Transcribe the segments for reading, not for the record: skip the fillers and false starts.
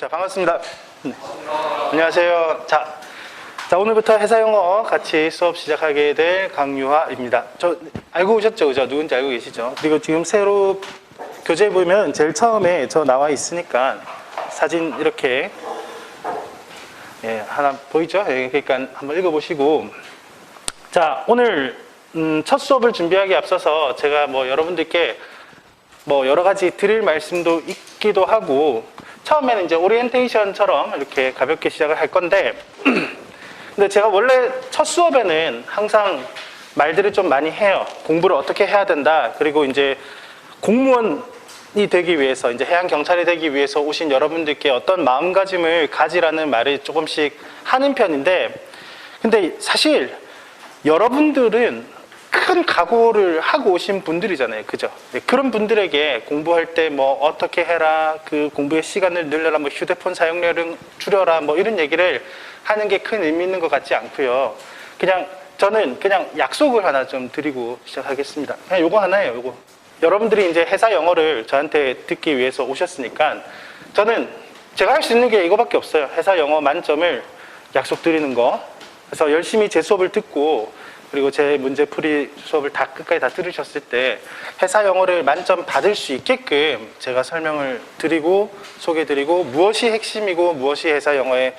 자, 반갑습니다. 네. 안녕하세요. 자, 오늘부터 회사 영어 같이 수업 시작하게 될 강유하입니다. 저 알고 오셨죠? 그죠? 누군지 알고 계시죠? 그리고 지금 새로 교재 보면 제일 처음에 저 나와 있으니까 사진 이렇게 하나 보이죠? 그러니까 한번 읽어보시고. 자, 오늘 첫 수업을 준비하기에 앞서서 제가 여러분들께 여러 가지 드릴 말씀도 있기도 하고, 처음에는 이제 오리엔테이션처럼 이렇게 가볍게 시작을 할 건데, 근데 제가 원래 첫 수업에는 항상 말들을 좀 많이 해요. 공부를 어떻게 해야 된다. 그리고 이제 공무원이 되기 위해서, 이제 해양경찰이 되기 위해서 오신 여러분들께 어떤 마음가짐을 가지라는 말을 조금씩 하는 편인데, 근데 사실 여러분들은 큰 각오를 하고 오신 분들이잖아요. 그죠? 네, 그런 분들에게 공부할 때 어떻게 해라, 그 공부의 시간을 늘려라, 휴대폰 사용료를 줄여라, 이런 얘기를 하는 게 큰 의미 있는 것 같지 않고요. 저는 그냥 약속을 하나 좀 드리고 시작하겠습니다. 그냥 요거 하나예요, 요거. 여러분들이 이제 회사 영어를 저한테 듣기 위해서 오셨으니까, 제가 할 수 있는 게 이거밖에 없어요. 회사 영어 만점을 약속드리는 거. 그래서 열심히 제 수업을 듣고, 그리고 제 문제풀이 수업을 끝까지 다 들으셨을 때 회사 영어를 만점 받을 수 있게끔 제가 설명을 드리고 소개드리고, 무엇이 핵심이고 무엇이 회사 영어의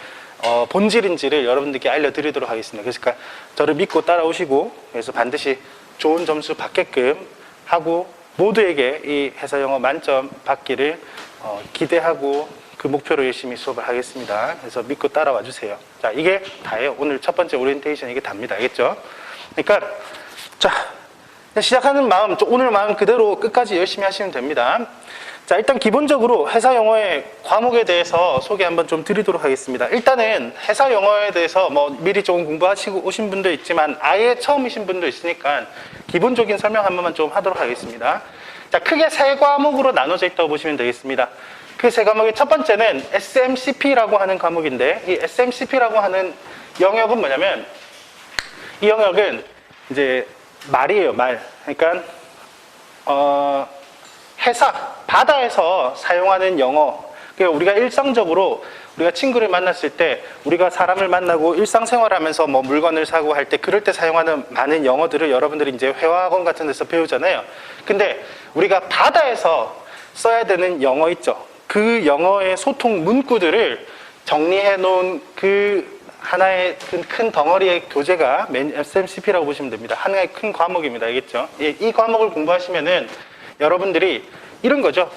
본질인지를 여러분들께 알려드리도록 하겠습니다. 그러니까 저를 믿고 따라오시고, 그래서 반드시 좋은 점수 받게끔 하고, 모두에게 이 회사 영어 만점 받기를 기대하고 그 목표로 열심히 수업을 하겠습니다. 그래서 믿고 따라와 주세요. 자, 이게 다예요. 오늘 첫 번째 오리엔테이션 이게 답니다. 알겠죠? 그러니까 자, 시작하는 마음, 오늘 마음 그대로 끝까지 열심히 하시면 됩니다. 자, 일단 기본적으로 회사 영어의 과목에 대해서 소개 한번 좀 드리도록 하겠습니다. 일단은 회사 영어에 대해서 미리 조금 공부하시고 오신 분도 있지만 아예 처음이신 분도 있으니까 기본적인 설명 한 번만 좀 하도록 하겠습니다. 자, 크게 세 과목으로 나눠져 있다고 보시면 되겠습니다. 그 세 과목의 첫 번째는 SMCP라고 하는 과목인데, 이 SMCP라고 하는 영역은 뭐냐면, 이 영역은 이제 말이에요, 말. 그러니까 바다에서 사용하는 영어. 그러니까 우리가 일상적으로 우리가 친구를 만났을 때, 우리가 사람을 만나고 일상생활하면서 물건을 사고 할 때, 그럴 때 사용하는 많은 영어들을 여러분들이 이제 회화학원 같은 데서 배우잖아요. 근데 우리가 바다에서 써야 되는 영어 있죠. 그 영어의 소통 문구들을 정리해 놓은 그 하나의 큰 덩어리의 교재가 SMCP라고 보시면 됩니다. 하나의 큰 과목입니다. 알겠죠? 이 과목을 공부하시면은 여러분들이 이런 거죠.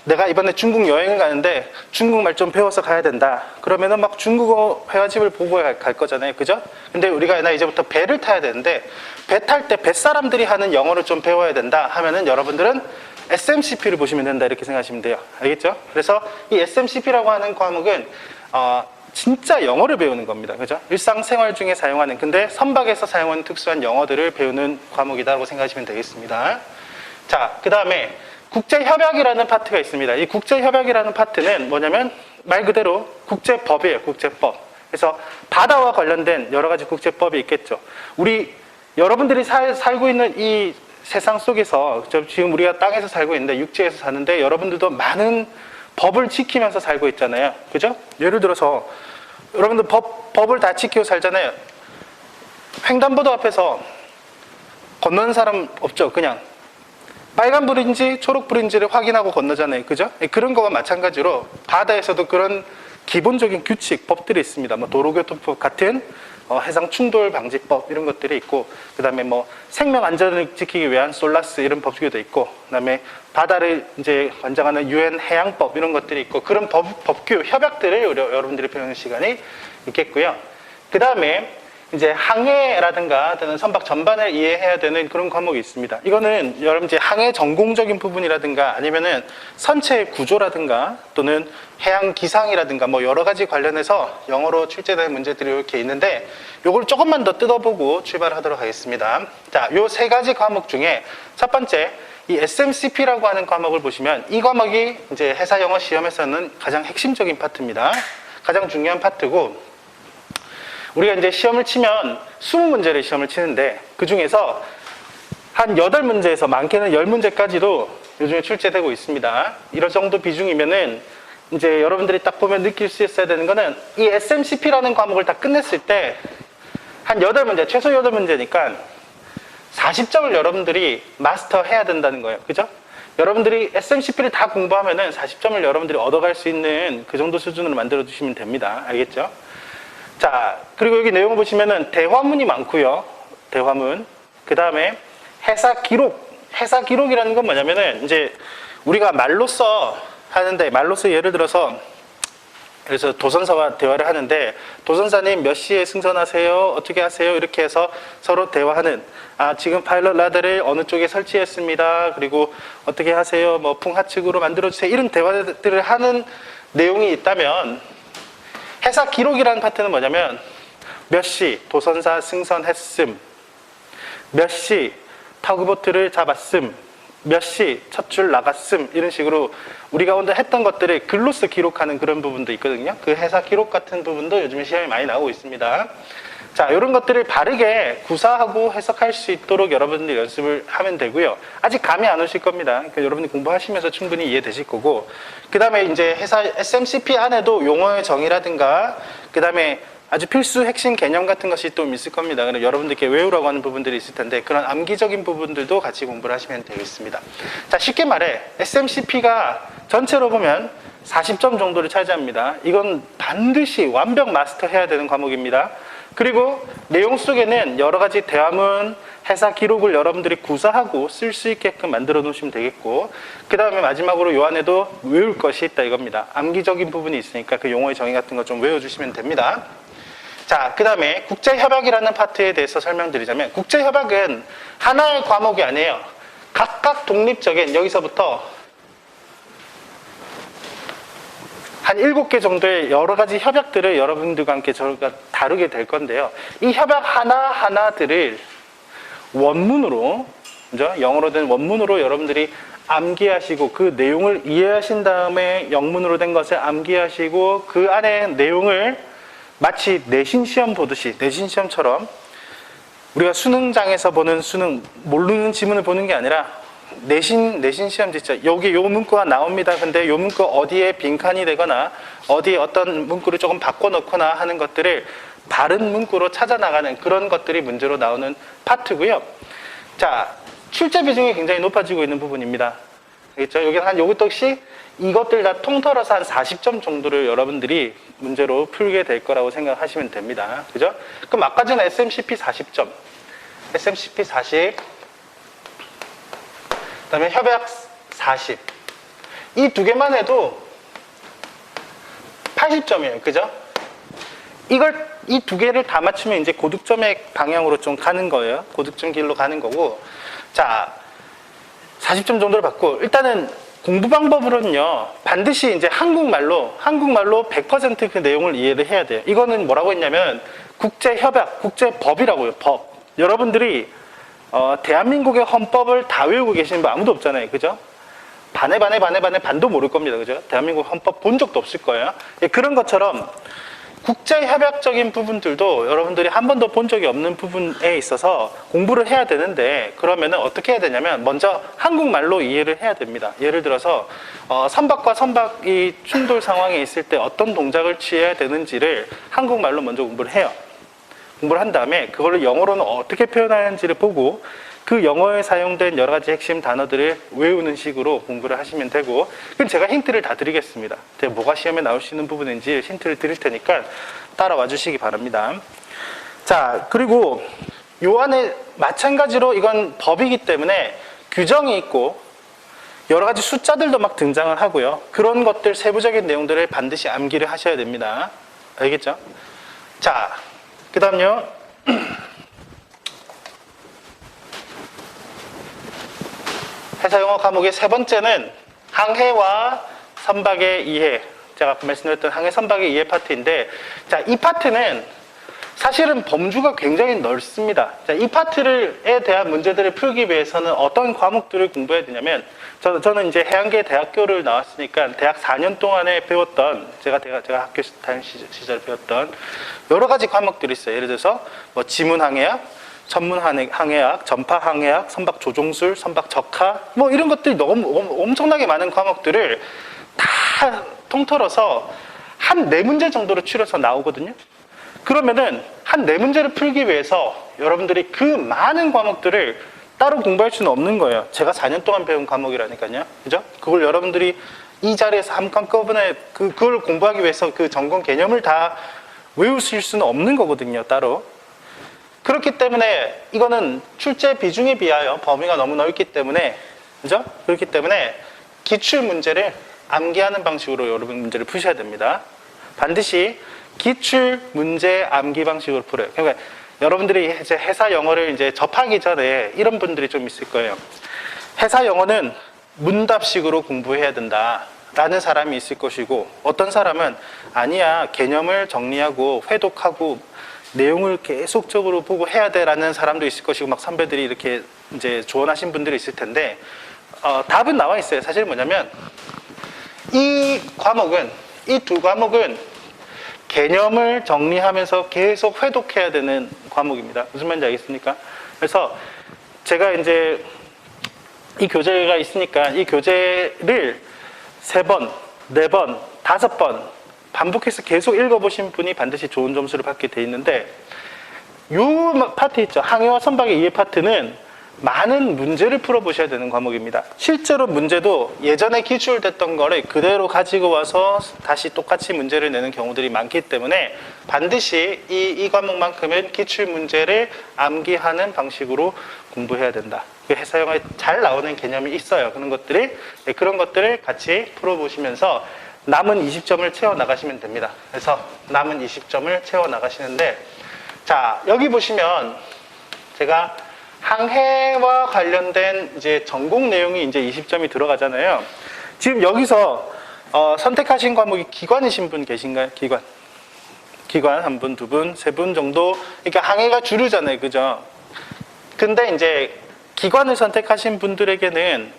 내가 이번에 중국 여행을 가는데 중국말 좀 배워서 가야 된다. 그러면은 중국어 회화집을 보고 갈 거잖아요. 그죠? 근데 우리가 이제부터 배를 타야 되는데, 배 탈 때 뱃사람들이 하는 영어를 좀 배워야 된다 하면은 여러분들은 SMCP를 보시면 된다. 이렇게 생각하시면 돼요. 알겠죠? 그래서 이 SMCP라고 하는 과목은 진짜 영어를 배우는 겁니다. 그죠? 일상생활 중에 사용하는, 근데 선박에서 사용하는 특수한 영어들을 배우는 과목이라고 생각하시면 되겠습니다. 자, 그 다음에 국제협약이라는 파트가 있습니다. 이 국제협약이라는 파트는 뭐냐면 말 그대로 국제법이에요. 국제법. 그래서 바다와 관련된 여러 가지 국제법이 있겠죠. 여러분들이 살고 있는 이 세상 속에서, 지금 우리가 땅에서 살고 있는데, 육지에서 사는데, 여러분들도 많은 법을 지키면서 살고 있잖아요. 그죠? 예를 들어서 여러분들 법을 다 지키고 살잖아요. 횡단보도 앞에서 건너는 사람 없죠. 그냥 빨간불인지 초록불인지를 확인하고 건너잖아요. 그죠? 그런 거와 마찬가지로 바다에서도 그런 기본적인 규칙, 법들이 있습니다. 도로교통법 같은 해상 충돌 방지법 이런 것들이 있고, 그 다음에 생명 안전을 지키기 위한 솔라스 이런 법규도 있고, 그 다음에 바다를 이제 관장하는 UN 해양법 이런 것들이 있고, 그런 법규, 협약들을 여러분들이 배우는 시간이 있겠고요. 그 다음에 이제 항해라든가 또는 선박 전반을 이해해야 되는 그런 과목이 있습니다. 이거는 여러분 이제 항해 전공적인 부분이라든가 아니면은 선체 구조라든가 또는 해양 기상이라든가 여러 가지 관련해서 영어로 출제되는 문제들이 이렇게 있는데, 요걸 조금만 더 뜯어보고 출발하도록 하겠습니다. 자, 요 세 가지 과목 중에 첫 번째 이 SMCP라고 하는 과목을 보시면, 이 과목이 이제 회사 영어 시험에서는 가장 핵심적인 파트입니다. 가장 중요한 파트고, 우리가 이제 시험을 치면 20문제를 시험을 치는데, 그 중에서 한 8문제에서 많게는 10문제까지도 요즘에 출제되고 있습니다. 이런 정도 비중이면은 이제 여러분들이 딱 보면 느낄 수 있어야 되는 거는 이 SMCP라는 과목을 다 끝냈을 때 한 8문제, 최소 8문제니까 40점을 여러분들이 마스터해야 된다는 거예요. 그죠? 여러분들이 SMCP를 다 공부하면은 40점을 여러분들이 얻어갈 수 있는 그 정도 수준으로 만들어 주시면 됩니다. 알겠죠? 자, 그리고 여기 내용을 보시면은 대화문이 많고요. 대화문. 그 다음에 해사 기록. 해사 기록이라는 건 뭐냐면은 이제 우리가 말로써 하는데, 말로써 예를 들어서 그래서 도선사와 대화를 하는데, 도선사님 몇 시에 승선하세요? 어떻게 하세요? 이렇게 해서 서로 대화하는, 지금 파일럿 라더를 어느 쪽에 설치했습니다. 그리고 어떻게 하세요? 뭐 풍하측으로 만들어주세요. 이런 대화들을 하는 내용이 있다면, 해사 기록이라는 파트는 뭐냐면, 몇 시 도선사 승선했음, 몇 시 타그보트를 잡았음, 몇 시 첫 줄 나갔음, 이런 식으로 우리가 오늘 했던 것들을 글로써 기록하는 그런 부분도 있거든요. 그 해사 기록 같은 부분도 요즘에 시험에 많이 나오고 있습니다. 자, 이런 것들을 바르게 구사하고 해석할 수 있도록 여러분들이 연습을 하면 되고요. 아직 감이 안 오실 겁니다. 그러니까 여러분이 공부하시면서 충분히 이해되실 거고, 그 다음에 이제 회사 SMCP 안에도 용어의 정의라든가, 그 다음에 아주 필수 핵심 개념 같은 것이 또 있을 겁니다. 그래서 여러분들께 외우라고 하는 부분들이 있을 텐데, 그런 암기적인 부분들도 같이 공부를 하시면 되겠습니다. 자, 쉽게 말해 SMCP가 전체로 보면 40점 정도를 차지합니다. 이건 반드시 완벽 마스터해야 되는 과목입니다. 그리고 내용 속에는 여러 가지 대화문, 해사 기록을 여러분들이 구사하고 쓸 수 있게끔 만들어 놓으시면 되겠고, 그 다음에 마지막으로 요 안에도 외울 것이 있다 이겁니다. 암기적인 부분이 있으니까 그 용어의 정의 같은 거 좀 외워주시면 됩니다. 자, 그 다음에 국제협약이라는 파트에 대해서 설명드리자면, 국제협약은 하나의 과목이 아니에요. 각각 독립적인, 여기서부터 한 7개 정도의 여러 가지 협약들을 여러분들과 함께 저희가 다루게 될 건데요. 이 협약 하나하나들을 원문으로, 그죠? 영어로 된 원문으로 여러분들이 암기하시고, 그 내용을 이해하신 다음에 영문으로 된 것을 암기하시고, 그 안에 내용을 마치 내신 시험 보듯이, 내신 시험처럼 우리가 수능장에서 보는 수능, 모르는 지문을 보는 게 아니라 내신 시험 진짜 여기 요 문구가 나옵니다. 근데 요 문구 어디에 빈칸이 되거나 어디에 어떤 문구를 조금 바꿔놓거나 하는 것들을 바른 문구로 찾아 나가는 그런 것들이 문제로 나오는 파트고요. 자, 출제 비중이 굉장히 높아지고 있는 부분입니다. 알겠죠? 여기는 한 요것도 이것들 다 통틀어서 한 40점 정도를 여러분들이 문제로 풀게 될 거라고 생각하시면 됩니다. 그죠? 그럼 아까 전에 SMCP 40점, SMCP 40, 그 다음에 협약 40. 이 두 개만 해도 80점이에요. 그죠? 이 두 개를 다 맞추면 이제 고득점의 방향으로 좀 가는 거예요. 고득점 길로 가는 거고. 자, 40점 정도를 받고, 일단은 공부 방법으로는요, 반드시 이제 한국말로 100% 그 내용을 이해를 해야 돼요. 이거는 뭐라고 했냐면, 국제협약, 국제법이라고요, 법. 여러분들이 대한민국의 헌법을 다 외우고 계시는 분 아무도 없잖아요. 그죠? 반도 모를 겁니다. 그죠? 대한민국 헌법 본 적도 없을 거예요. 그런 것처럼 국제협약적인 부분들도 여러분들이 한 번도 본 적이 없는 부분에 있어서 공부를 해야 되는데, 그러면은 어떻게 해야 되냐면 먼저 한국말로 이해를 해야 됩니다. 예를 들어서 선박과 선박이 충돌 상황에 있을 때 어떤 동작을 취해야 되는지를 한국말로 먼저 공부를 해요. 공부를 한 다음에 그거를 영어로는 어떻게 표현하는지를 보고 그 영어에 사용된 여러 가지 핵심 단어들을 외우는 식으로 공부를 하시면 되고, 그럼 제가 힌트를 다 드리겠습니다. 제가 뭐가 시험에 나올 수 있는 부분인지 힌트를 드릴 테니까 따라와 주시기 바랍니다. 자, 그리고 요 안에 마찬가지로 이건 법이기 때문에 규정이 있고 여러 가지 숫자들도 막 등장을 하고요. 그런 것들 세부적인 내용들을 반드시 암기를 하셔야 됩니다. 알겠죠? 자, 그 다음요. 회사용어 과목의 세 번째는 항해와 선박의 이해. 제가 아까 말씀드렸던 항해 선박의 이해 파트인데, 자, 이 파트는 사실은 범주가 굉장히 넓습니다. 자, 이 파트에 대한 문제들을 풀기 위해서는 어떤 과목들을 공부해야 되냐면, 저는 이제 해양계 대학교를 나왔으니까 대학 4년 동안에 배웠던, 제가 학교 다닐 시절에 배웠던 여러 가지 과목들이 있어요. 예를 들어서 뭐 지문항해학, 천문항해학, 전파항해학, 선박 조종술, 선박 적하, 뭐 이런 것들이 너무 엄청나게 많은 과목들을 다 통틀어서 한 4문제 정도로 추려서 나오거든요. 그러면은 한 4문제를 풀기 위해서 여러분들이 그 많은 과목들을 따로 공부할 수는 없는 거예요. 제가 4년 동안 배운 과목이라니까요. 그죠? 그걸 여러분들이 이 자리에서 한꺼번에 그걸 공부하기 위해서 그 전공 개념을 다 외우실 수는 없는 거거든요, 따로. 그렇기 때문에 이거는 출제 비중에 비하여 범위가 너무 넓기 때문에, 그죠? 그렇기 때문에 기출 문제를 암기하는 방식으로 여러분 문제를 푸셔야 됩니다. 반드시 기출 문제 암기 방식으로 풀어요. 그러니까 여러분들이 이제 회사 영어를 이제 접하기 전에 이런 분들이 좀 있을 거예요. 회사 영어는 문답식으로 공부해야 된다라는 사람이 있을 것이고, 어떤 사람은 아니야, 개념을 정리하고 회독하고 내용을 계속적으로 보고 해야 돼라는 사람도 있을 것이고, 막 선배들이 이렇게 이제 조언하신 분들이 있을 텐데, 답은 나와 있어요. 사실 뭐냐면 이 두 과목은 개념을 정리하면서 계속 회독해야 되는 과목입니다. 무슨 말인지 알겠습니까? 그래서 제가 이제 이 교재가 있으니까 이 교재를 3번, 4번, 5번 반복해서 계속 읽어보신 분이 반드시 좋은 점수를 받게 돼 있는데, 요 파트 있죠. 항해와 선박의 이해 파트는 많은 문제를 풀어보셔야 되는 과목입니다. 실제로 문제도 예전에 기출됐던 거를 그대로 가지고 와서 다시 똑같이 문제를 내는 경우들이 많기 때문에 반드시 이 과목만큼은 기출 문제를 암기하는 방식으로 공부해야 된다. 회사 영어에 잘 나오는 개념이 있어요. 그런 것들을 같이 풀어보시면서 남은 20점을 채워나가시면 됩니다. 그래서 남은 20점을 채워나가시는데, 자, 여기 보시면 제가 항해와 관련된 이제 전공 내용이 이제 20점이 들어가잖아요. 지금 여기서 선택하신 과목이 기관이신 분 계신가요? 기관 한 분, 두 분, 세 분 정도. 그러니까 항해가 주류잖아요, 그죠? 근데 이제 기관을 선택하신 분들에게는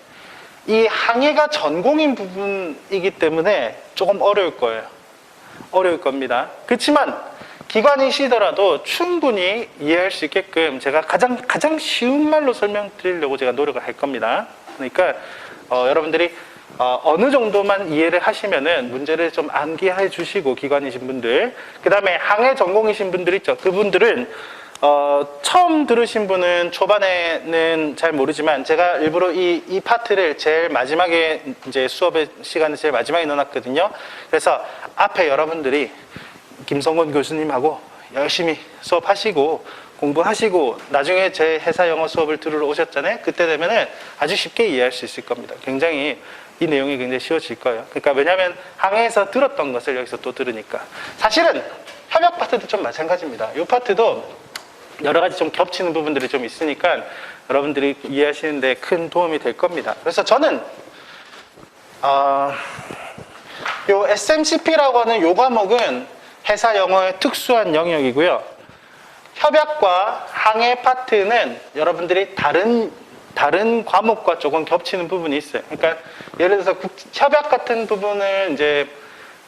이 항해가 전공인 부분이기 때문에 조금 어려울 거예요. 어려울 겁니다. 그렇지만 기관이시더라도 충분히 이해할 수 있게끔 제가 가장 쉬운 말로 설명드리려고 제가 노력을 할 겁니다. 그러니까 여러분들이 어느 정도만 이해를 하시면은 문제를 좀 암기해 주시고, 기관이신 분들, 그 다음에 항해 전공이신 분들 있죠. 그분들은 처음 들으신 분은 초반에는 잘 모르지만 제가 일부러 이 파트를 제일 마지막에 이제 수업의 시간을 제일 마지막에 넣어놨거든요. 그래서 앞에 여러분들이 김성곤 교수님하고 열심히 수업하시고 공부하시고 나중에 제 회사 영어 수업을 들으러 오셨잖아요. 그때 되면은 아주 쉽게 이해할 수 있을 겁니다. 이 내용이 굉장히 쉬워질 거예요. 그러니까 왜냐하면 항해에서 들었던 것을 여기서 또 들으니까. 사실은 협약 파트도 좀 마찬가지입니다. 이 파트도 여러 가지 좀 겹치는 부분들이 좀 있으니까 여러분들이 이해하시는데 큰 도움이 될 겁니다. 그래서 저는 요 SMCP라고 하는 요 과목은 회사 영어의 특수한 영역이고요. 협약과 항해 파트는 여러분들이 다른 과목과 조금 겹치는 부분이 있어요. 그러니까 예를 들어서 협약 같은 부분을 이제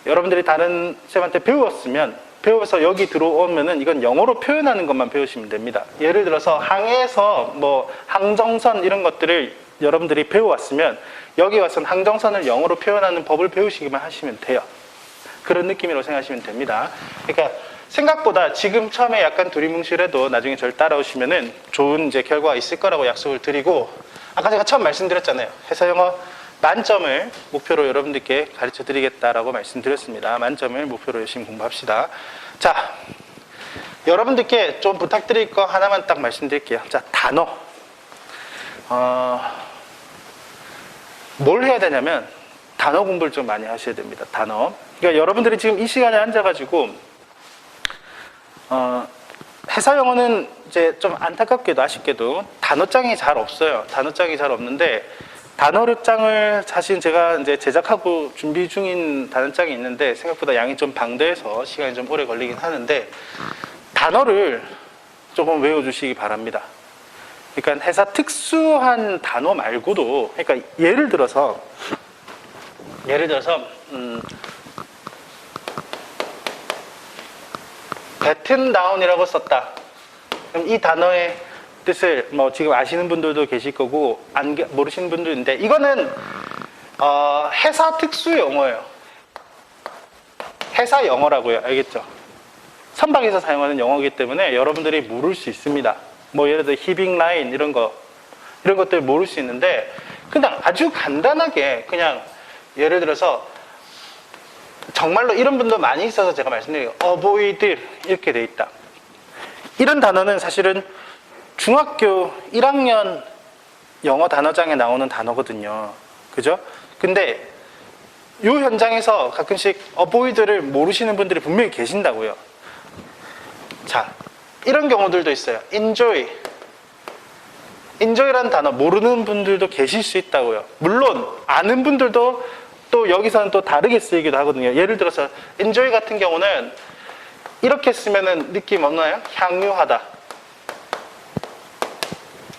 여러분들이 다른 쌤한테 배워서 여기 들어오면은 이건 영어로 표현하는 것만 배우시면 됩니다. 예를 들어서 항해에서 뭐 항정선 이런 것들을 여러분들이 배워왔으면 여기 와서는 항정선을 영어로 표현하는 법을 배우시기만 하시면 돼요. 그런 느낌으로 생각하시면 됩니다. 그러니까 생각보다 지금 처음에 약간 두리뭉실해도 나중에 저를 따라오시면은 좋은 이제 결과가 있을 거라고 약속을 드리고, 아까 제가 처음 말씀드렸잖아요. 회사 영어 만점을 목표로 여러분들께 가르쳐 드리겠다라고 말씀드렸습니다. 만점을 목표로 열심히 공부합시다. 자, 여러분들께 좀 부탁드릴 거 하나만 딱 말씀드릴게요. 자, 단어. 뭘 해야 되냐면 단어 공부를 좀 많이 하셔야 됩니다. 단어. 그러니까 여러분들이 지금 이 시간에 앉아가지고 회사 영어는 이제 좀 안타깝게도 아쉽게도 단어장이 잘 없어요. 단어장이 잘 없는데, 단어장을 사실 제가 이제 제작하고 준비 중인 단어장이 있는데 생각보다 양이 좀 방대해서 시간이 좀 오래 걸리긴 하는데, 단어를 조금 외워주시기 바랍니다. 그러니까 회사 특수한 단어 말고도, 그러니까 예를 들어서 배튼 다운이라고 썼다. 그럼 이 단어의 뜻을 뭐 지금 아시는 분들도 계실 거고 모르시는 분도 있는데, 이거는 회사 특수 용어예요. 회사 영어라고요. 알겠죠? 선박에서 사용하는 영어이기 때문에 여러분들이 모를 수 있습니다. 뭐 예를 들어 히빙 라인 이런 것들 모를 수 있는데 그냥 아주 간단하게 그냥 예를 들어서 정말로 이런 분도 많이 있어서 제가 말씀드려요. avoid 이렇게 돼 있다. 이런 단어는 사실은 중학교 1학년 영어 단어장에 나오는 단어거든요. 그죠? 근데 이 현장에서 가끔씩 avoid를 모르시는 분들이 분명히 계신다고요. 자, 이런 경우들도 있어요. enjoy라는 단어 모르는 분들도 계실 수 있다고요. 물론 아는 분들도 또 여기서는 또 다르게 쓰이기도 하거든요. 예를 들어서 enjoy 같은 경우는 이렇게 쓰면은 느낌 없나요? 향유하다.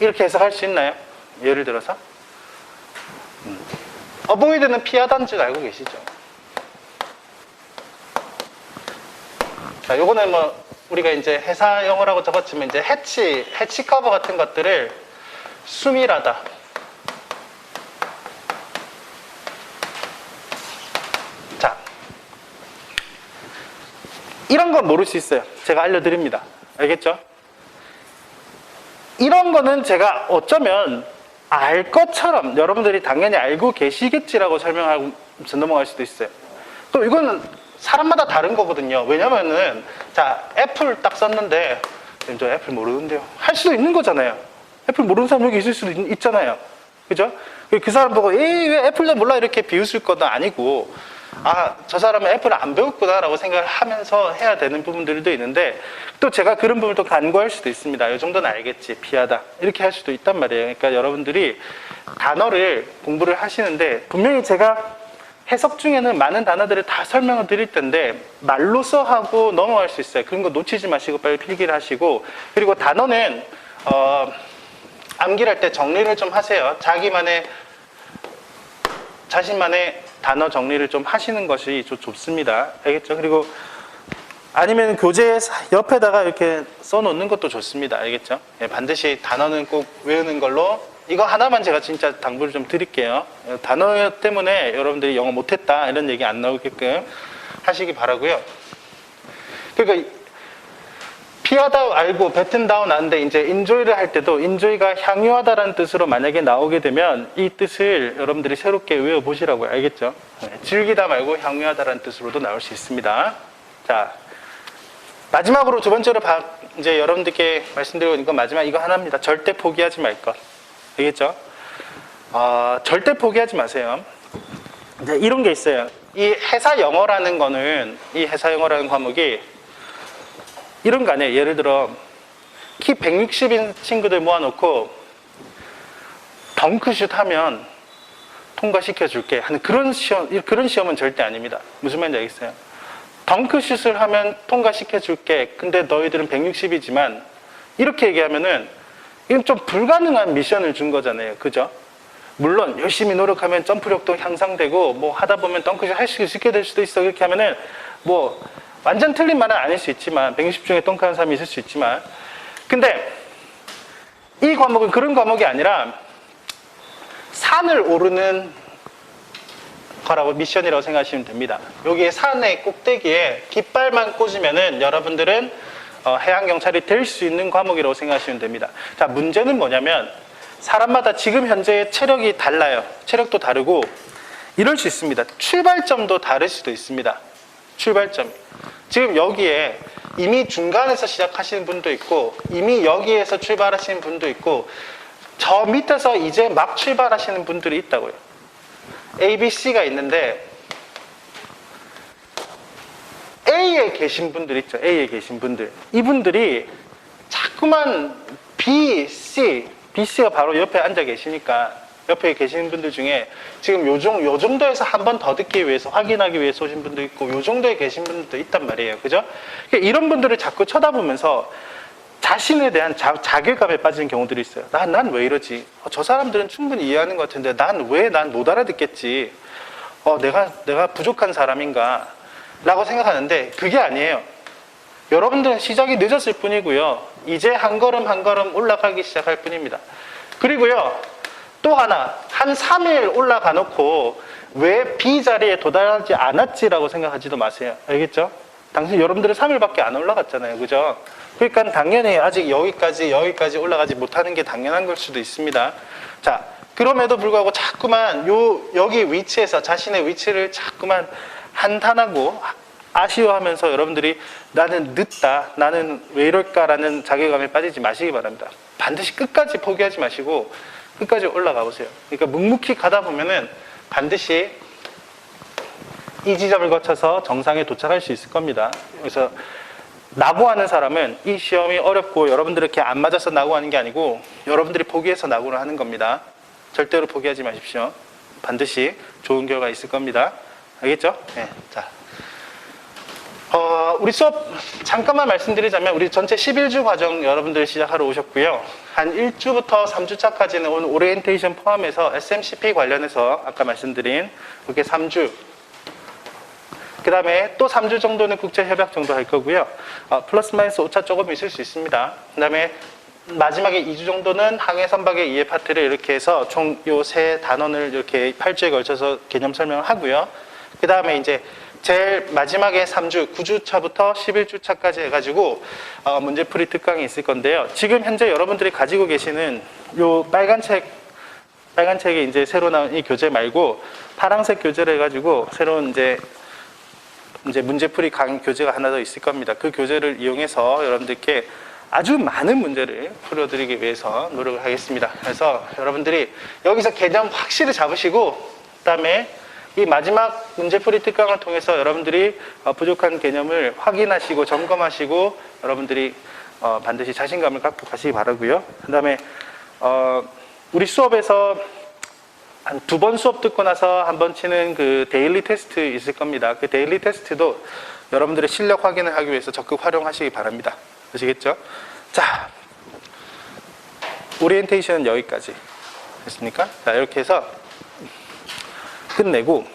이렇게 해석할 수 있나요? 예를 들어서 avoid는 피하다는 줄 알고 계시죠? 자, 요거는 뭐 우리가 이제 회사 영어라고 적었지만 이제 해치 커버 같은 것들을 수밀하다. 자, 이런 건 모를 수 있어요. 제가 알려드립니다. 알겠죠? 이런 거는 제가 어쩌면 알 것처럼 여러분들이 당연히 알고 계시겠지라고 설명하면서 넘어갈 수도 있어요. 또 이거는 사람마다 다른 거거든요. 왜냐면은 자, 애플 딱 썼는데 저 애플 모르는데요. 할 수도 있는 거잖아요. 애플 모르는 사람 여기 있을 수도 있잖아요. 그죠? 그 사람 보고 왜 애플도 몰라 이렇게 비웃을 건 아니고 저 사람은 애플을 안 배웠구나 라고 생각을 하면서 해야 되는 부분들도 있는데 또 제가 그런 부분을 또 간과할 수도 있습니다. 이 정도는 알겠지, 피하다 이렇게 할 수도 있단 말이에요. 그러니까 여러분들이 단어를 공부를 하시는데 분명히 제가 해석 중에는 많은 단어들을 다 설명을 드릴 텐데 말로써 하고 넘어갈 수 있어요. 그런 거 놓치지 마시고 빨리 필기를 하시고, 그리고 단어는 암기할 때 정리를 좀 하세요. 자신만의 단어 정리를 좀 하시는 것이 좀 좋습니다. 알겠죠? 그리고 아니면 교재 옆에다가 이렇게 써놓는 것도 좋습니다. 알겠죠? 예, 반드시 단어는 꼭 외우는 걸로, 이거 하나만 제가 진짜 당부를 좀 드릴게요. 단어 때문에 여러분들이 영어 못했다 이런 얘기 안 나오게끔 하시기 바라고요. 그러니까 피하다 알고 뱉은다운 아는데 이제 enjoy를 할 때도 enjoy가 향유하다라는 뜻으로 만약에 나오게 되면 이 뜻을 여러분들이 새롭게 외워보시라고요. 알겠죠? 즐기다 말고 향유하다라는 뜻으로도 나올 수 있습니다. 자, 마지막으로 두 번째로 이제 여러분들께 말씀드리고 있는 건 마지막 이거 하나입니다. 절대 포기하지 말 것. 알겠죠? 절대 포기하지 마세요. 이제 이런 게 있어요. 이 회사 영어라는 과목이 이런 거 아니에요. 예를 들어 키 160인 친구들 모아놓고 덩크슛 하면 통과시켜 줄게 하는 그런 시험은 절대 아닙니다. 무슨 말인지 알겠어요? 덩크슛을 하면 통과시켜 줄게. 근데 너희들은 160이지만 이렇게 얘기하면은 이건 좀 불가능한 미션을 준 거잖아요. 그죠? 물론 열심히 노력하면 점프력도 향상되고 뭐 하다 보면 덩크슛 할 수 있게 될 수도 있어. 그렇게 하면은 뭐 완전 틀린 말은 아닐 수 있지만 160 중에 덩크하는 사람이 있을 수 있지만, 근데 이 과목은 그런 과목이 아니라 산을 오르는 거라고 미션이라고 생각하시면 됩니다. 여기에 산의 꼭대기에 깃발만 꽂으면은 여러분들은 해양경찰이 될 수 있는 과목이라고 생각하시면 됩니다. 자, 문제는 뭐냐면 사람마다 지금 현재의 체력이 달라요. 체력도 다르고 이럴 수 있습니다. 출발점도 다를 수도 있습니다. 출발점. 지금 여기에 이미 중간에서 시작하시는 분도 있고 이미 여기에서 출발하시는 분도 있고 저 밑에서 이제 막 출발하시는 분들이 있다고요. A, B, C가 있는데 A에 계신 분들 있죠. A에 계신 분들. 이분들이 자꾸만 B, C가 바로 옆에 앉아 계시니까 옆에 계시는 분들 중에 지금 요 정도에서 한 번 더 듣기 위해서 확인하기 위해서 오신 분도 있고 요 정도에 계신 분들도 있단 말이에요. 그죠? 그러니까 이런 분들을 자꾸 쳐다보면서 자신에 대한 자괴감에 빠지는 경우들이 있어요. 난 왜 이러지? 저 사람들은 충분히 이해하는 것 같은데 난 못 알아듣겠지? 내가 부족한 사람인가? 라고 생각하는데 그게 아니에요. 여러분들은 시작이 늦었을 뿐이고요. 이제 한 걸음 한 걸음 올라가기 시작할 뿐입니다. 그리고요, 또 하나, 한 3일 올라가 놓고 왜 B 자리에 도달하지 않았지라고 생각하지도 마세요. 알겠죠? 당신 여러분들은 3일밖에 안 올라갔잖아요. 그죠? 그러니까 당연히 아직 여기까지 올라가지 못하는 게 당연한 걸 수도 있습니다. 자, 그럼에도 불구하고 자꾸만 여기 위치에서 자신의 위치를 자꾸만 한탄하고 아쉬워하면서 여러분들이 나는 늦다, 나는 왜 이럴까라는 자괴감에 빠지지 마시기 바랍니다. 반드시 끝까지 포기하지 마시고 끝까지 올라가 보세요. 그러니까 묵묵히 가다 보면은 반드시 이 지점을 거쳐서 정상에 도착할 수 있을 겁니다. 그래서 낙오하는 사람은 이 시험이 어렵고 여러분들 이렇게 안 맞아서 낙오하는 게 아니고 여러분들이 포기해서 낙오를 하는 겁니다. 절대로 포기하지 마십시오. 반드시 좋은 결과 있을 겁니다. 알겠죠? 네. 자, 우리 수업 잠깐만 말씀드리자면 우리 전체 11주 과정 여러분들 시작하러 오셨고요. 한 1주부터 3주차까지는 오늘 오리엔테이션 포함해서 SMCP 관련해서 아까 말씀드린 그렇게 3주, 그 다음에 또 3주 정도는 국제협약 정도 할 거고요. 플러스 마이너스 5차 조금 있을 수 있습니다. 그 다음에 마지막에 2주 정도는 항해 선박의 이해 파트를 이렇게 해서 총 요 세 단원을 이렇게 8주에 걸쳐서 개념 설명을 하고요. 그 다음에 이제 제일 마지막에 3주, 9주차부터 11주차까지 해가지고 문제풀이 특강이 있을 건데요. 지금 현재 여러분들이 가지고 계시는 요 빨간 책에 이제 새로 나온 이 교재 말고 파란색 교재를 해가지고 새로운 이제 문제풀이 강의 교재가 하나 더 있을 겁니다. 그 교재를 이용해서 여러분들께 아주 많은 문제를 풀어드리기 위해서 노력을 하겠습니다. 그래서 여러분들이 여기서 개념 확실히 잡으시고 그다음에 이 마지막 문제풀이 특강을 통해서 여러분들이 부족한 개념을 확인하시고 점검하시고 여러분들이 반드시 자신감을 갖고 가시기 바라고요. 그 다음에 우리 수업에서 한 2번 수업 듣고 나서 한 번 치는 그 데일리 테스트 있을 겁니다. 그 데일리 테스트도 여러분들의 실력 확인을 하기 위해서 적극 활용하시기 바랍니다. 아시겠죠? 자, 오리엔테이션은 여기까지 됐습니까? 자, 이렇게 해서 끝내고,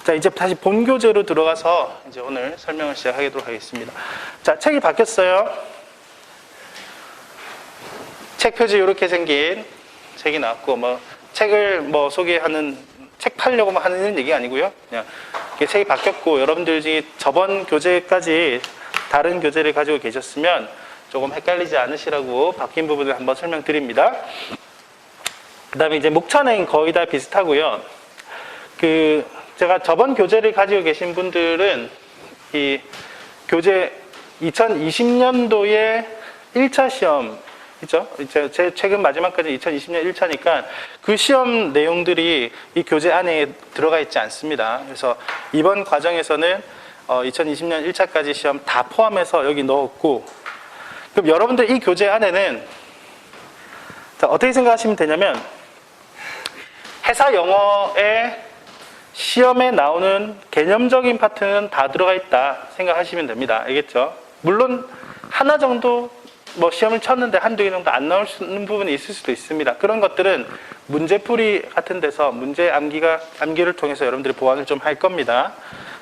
자, 이제 다시 본 교재로 들어가서 이제 오늘 설명을 시작하도록 하겠습니다. 자, 책이 바뀌었어요. 책 표지 이렇게 생긴 책이 나왔고, 책을 소개하는, 책 팔려고 하는 얘기가 아니고요. 그냥 책이 바뀌었고, 여러분들이 저번 교재까지 다른 교재를 가지고 계셨으면 조금 헷갈리지 않으시라고 바뀐 부분을 한번 설명드립니다. 그 다음에 이제 목차는 거의 다 비슷하고요. 제가 저번 교재를 가지고 계신 분들은 이 교재 2020년도에 1차 시험, 그죠? 제 최근 마지막까지 2020년 1차니까 그 시험 내용들이 이 교재 안에 들어가 있지 않습니다. 그래서 이번 과정에서는 2020년 1차까지 시험 다 포함해서 여기 넣었고, 그럼 여러분들 이 교재 안에는 자, 어떻게 생각하시면 되냐면 회사 영어의 시험에 나오는 개념적인 파트는 다 들어가 있다 생각하시면 됩니다. 알겠죠? 물론 하나 정도 시험을 쳤는데 한두 개 정도 안 나올 수 있는 부분이 있을 수도 있습니다. 그런 것들은 문제풀이 같은 데서 문제 암기를 통해서 여러분들이 보완을 좀 할 겁니다.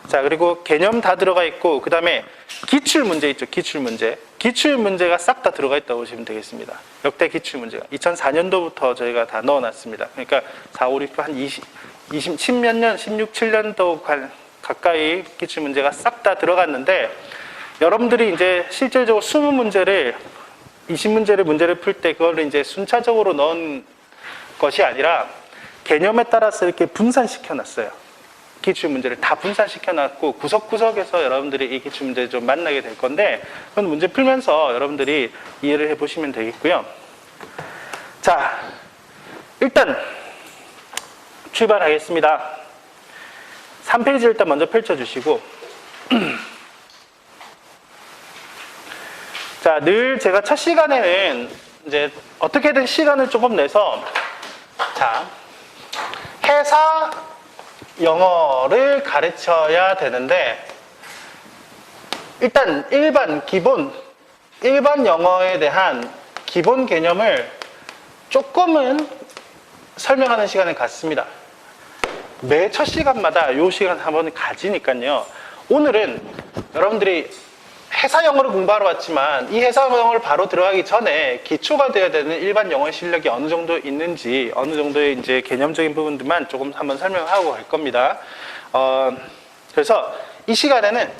자, 그리고 개념 다 들어가 있고, 그 다음에 기출문제 있죠, 기출문제. 기출문제가 싹 다 들어가 있다고 보시면 되겠습니다. 역대 기출문제가. 2004년도부터 저희가 다 넣어놨습니다. 그러니까 4, 5, 6, 한 10몇 년, 16, 7년도 가까이 기출문제가 싹 다 들어갔는데, 여러분들이 이제 실질적으로 20문제를, 20문제를 문제를 풀 때 그걸 이제 순차적으로 넣은 것이 아니라 개념에 따라서 이렇게 분산시켜 놨어요. 기출문제를 다 분산시켜놨고 구석구석에서 여러분들이 이 기출문제를 좀 만나게 될 건데 그건 문제 풀면서 여러분들이 이해를 해보시면 되겠고요. 자, 일단 출발하겠습니다. 3페이지 일단 먼저 펼쳐주시고 자, 늘 제가 첫 시간에는 이제 어떻게든 시간을 조금 내서 자, 회사 영어를 가르쳐야 되는데 일단 일반 영어에 대한 기본 개념을 조금은 설명하는 시간을 갖습니다. 매 첫 시간마다 이 시간 한번 가지니까요. 오늘은 여러분들이 회사 영어를 공부하러 왔지만 이 회사 영어를 바로 들어가기 전에 기초가 되어야 되는 일반 영어 실력이 어느 정도 있는지 어느 정도의 이제 개념적인 부분들만 조금 한번 설명하고 갈 겁니다. 그래서 이 시간에는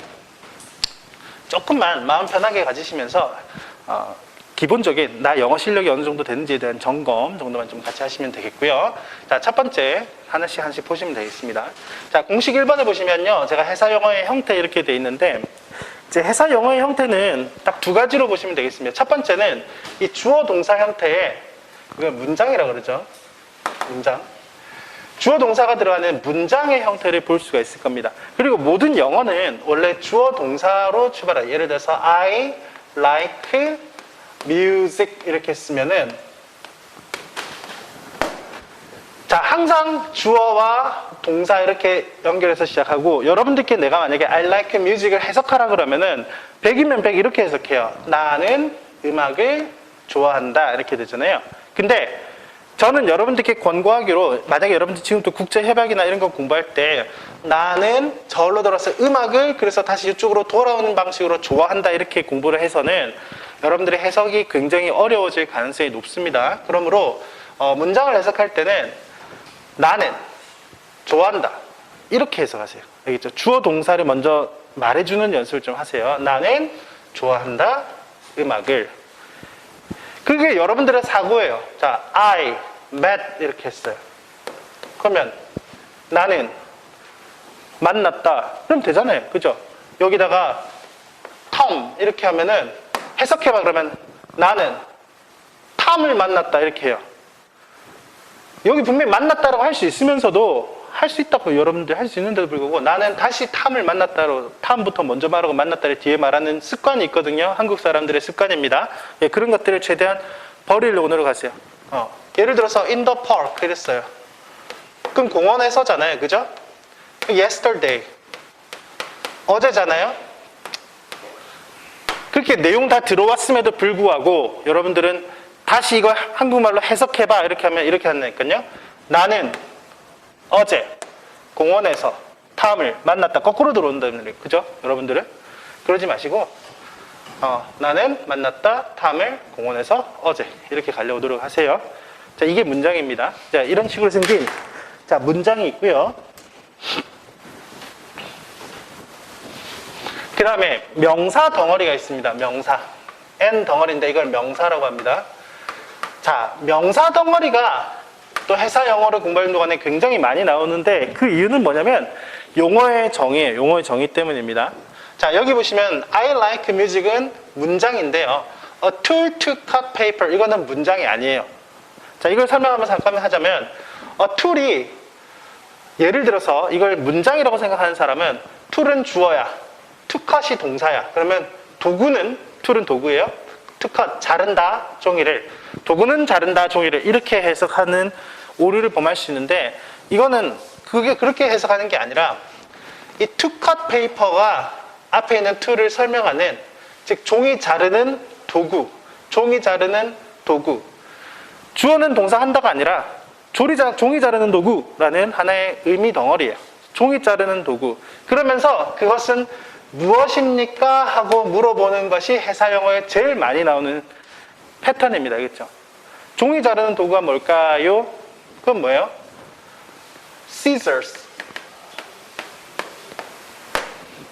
조금만 마음 편하게 가지시면서 기본적인 나 영어 실력이 어느 정도 되는지에 대한 점검 정도만 좀 같이 하시면 되겠고요. 자, 첫 번째 하나씩 보시면 되겠습니다. 자, 공식 1번을 보시면요. 제가 회사 영어의 형태 이렇게 돼 있는데 이제 회사 영어의 형태는 딱 두 가지로 보시면 되겠습니다. 첫 번째는 이 주어 동사 형태의 이걸 문장이라고 그러죠. 문장. 주어 동사가 들어가는 문장의 형태를 볼 수가 있을 겁니다. 그리고 모든 영어는 원래 주어 동사로 출발해요. 예를 들어서 I like music 이렇게 쓰면은 자, 항상 주어와 동사 이렇게 연결해서 시작하고 여러분들께 내가 만약에 I like music을 해석하라 그러면은 100이면 100 이렇게 해석해요. 나는 음악을 좋아한다 이렇게 되잖아요. 근데 저는 여러분들께 권고하기로 만약에 여러분들 지금도 국제협약이나 이런 거 공부할 때 나는 저울로 들어서 음악을 그래서 다시 이쪽으로 돌아오는 방식으로 좋아한다 이렇게 공부를 해서는 여러분들의 해석이 굉장히 어려워질 가능성이 높습니다. 그러므로 문장을 해석할 때는 나는 좋아한다 이렇게 해석하세요. 알겠죠? 주어 동사를 먼저 말해주는 연습을 좀 하세요. 나는 좋아한다 음악을. 그게 여러분들의 사고예요. 자, I met 이렇게 했어요. 그러면 나는 만났다. 그럼 되잖아요. 그죠? 여기다가 Tom 이렇게 하면은 해석해봐 그러면 나는 탐을 만났다 이렇게 해요. 여기 분명히 만났다라고 할 수 있으면서도 할 수 있다고 여러분들 할 수 있는데도 불구하고 나는 다시 탐을 만났다로 탐부터 먼저 말하고 만났다를 뒤에 말하는 습관이 있거든요. 한국 사람들의 습관입니다. 예, 그런 것들을 최대한 버리려고 노력하세요. 예를 들어서 in the park 이랬어요. 그럼 공원에서잖아요. 그죠? yesterday 어제잖아요. 그렇게 내용 다 들어왔음에도 불구하고 여러분들은 다시 이거 한국말로 해석해봐 이렇게 하면 이렇게 한다니까요. 나는 어제 공원에서 탐을 만났다. 거꾸로 들어온다는 얘기예요. 그죠? 여러분들은 그러지 마시고 나는 만났다 탐을 공원에서 어제 이렇게 가려고 노력하세요. 자, 이게 문장입니다. 자, 이런 식으로 생긴 자 문장이 있고요. 그 다음에 명사 덩어리가 있습니다. 명사 N 덩어리인데 이걸 명사라고 합니다. 자, 명사 덩어리가 또 회사 영어를 공부하는 동안에 굉장히 많이 나오는데 그 이유는 뭐냐면 용어의 정의예요. 용어의 정의 때문입니다. 자, 여기 보시면 I like music은 문장인데요. A tool to cut paper 이거는 문장이 아니에요. 자, 이걸 설명하면서 잠깐만 하자면 a tool이 예를 들어서 이걸 문장이라고 생각하는 사람은 tool은 주어야. to cut이 동사야. 그러면 도구는 tool은 도구예요. to cut 자른다 종이를 도구는 자른다 종이를 이렇게 해석하는 오류를 범할 수 있는데 이거는 그게 그렇게 해석하는 게 아니라 이 to cut paper가 앞에 있는 to를 설명하는 즉 종이 자르는 도구 종이 자르는 도구 주어는 동사 한다가 아니라 종이 자르는 도구라는 하나의 의미 덩어리예요. 종이 자르는 도구 그러면서 그것은 무엇입니까? 하고 물어보는 것이 회사 영어에 제일 많이 나오는 패턴입니다. 알겠죠? 종이 자르는 도구가 뭘까요? 그건 뭐예요? scissors.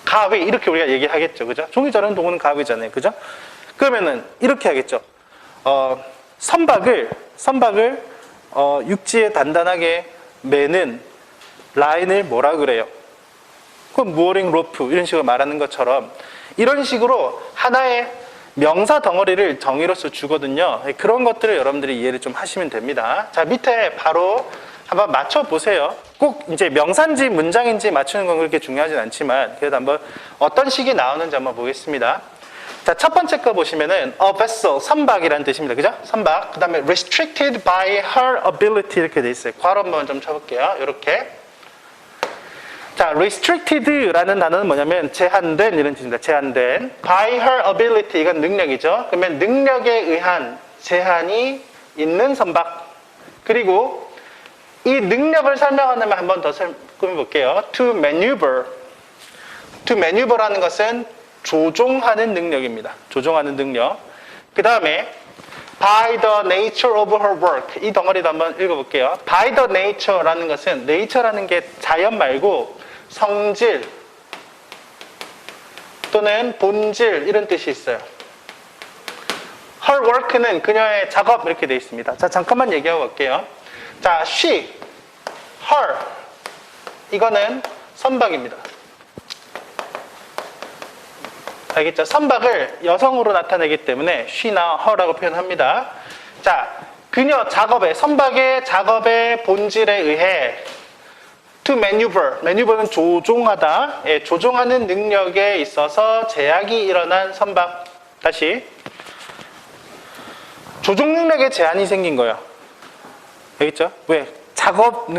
가위. 이렇게 우리가 얘기하겠죠. 그죠? 종이 자르는 도구는 가위잖아요. 그죠? 그러면은 이렇게 하겠죠. 선박을 육지에 단단하게 매는 라인을 뭐라 그래요? 그건 무어링 로프 이런 식으로 말하는 것처럼 이런 식으로 하나의 명사 덩어리를 정의로서 주거든요. 그런 것들을 여러분들이 이해를 좀 하시면 됩니다. 자, 밑에 바로 한번 맞춰보세요. 꼭 이제 명사인지 문장인지 맞추는 건 그렇게 중요하진 않지만 그래도 한번 어떤 식이 나오는지 한번 보겠습니다. 자, 첫 번째 거 보시면은 a vessel, 선박이라는 뜻입니다. 그죠? 선박. 그 다음에 restricted by her ability 이렇게 돼 있어요. 괄호 한번 좀 쳐볼게요. 이렇게. 자, restricted라는 단어는 뭐냐면 제한된 이런 뜻입니다. 제한된. by her ability 이건 능력이죠. 그러면 능력에 의한 제한이 있는 선박. 그리고 이 능력을 설명하는 말 한 번 더 꾸며볼게요. to maneuver. to maneuver라는 것은 조종하는 능력입니다. 조종하는 능력. 그 다음에 by the nature of her work. 이 덩어리도 한번 읽어볼게요. by the nature라는 것은 nature라는 게 자연 말고 성질 또는 본질 이런 뜻이 있어요. her work는 그녀의 작업 이렇게 되어 있습니다. 자, 잠깐만 얘기하고 갈게요. 자, she, her 이거는 선박입니다. 알겠죠? 선박을 여성으로 나타내기 때문에 she나 her라고 표현합니다. 자, 그녀 작업에, 선박의 작업의 본질에 의해 to maneuver, maneuver는 조종하다, 예, 조종하는 능력에 있어서 제약이 일어난 선박. 다시 조종 능력에 제한이 생긴 거예요. 알겠죠? 왜? 작업의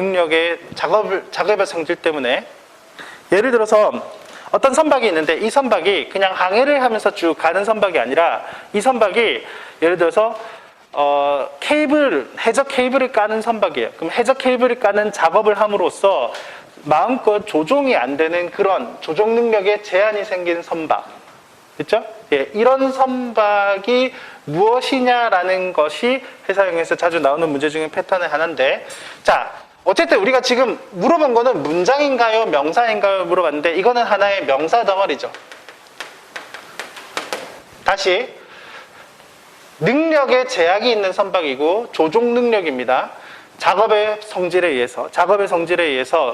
성질 때문에. 예를 들어서 어떤 선박이 있는데 이 선박이 그냥 항해를 하면서 쭉 가는 선박이 아니라 이 선박이 예를 들어서 해적 케이블을 까는 선박이에요. 그럼 해적 케이블을 까는 작업을 함으로써 마음껏 조종이 안 되는 그런 조종 능력에 제한이 생긴 선박. 그렇죠? 예, 이런 선박이 무엇이냐라는 것이 회사형에서 자주 나오는 문제 중에 패턴의 하나인데, 자, 어쨌든 우리가 지금 물어본 거는 문장인가요? 명사인가요? 물어봤는데 이거는 하나의 명사 덩어리죠. 다시 능력에 제약이 있는 선박이고 조종 능력입니다. 작업의 성질에 의해서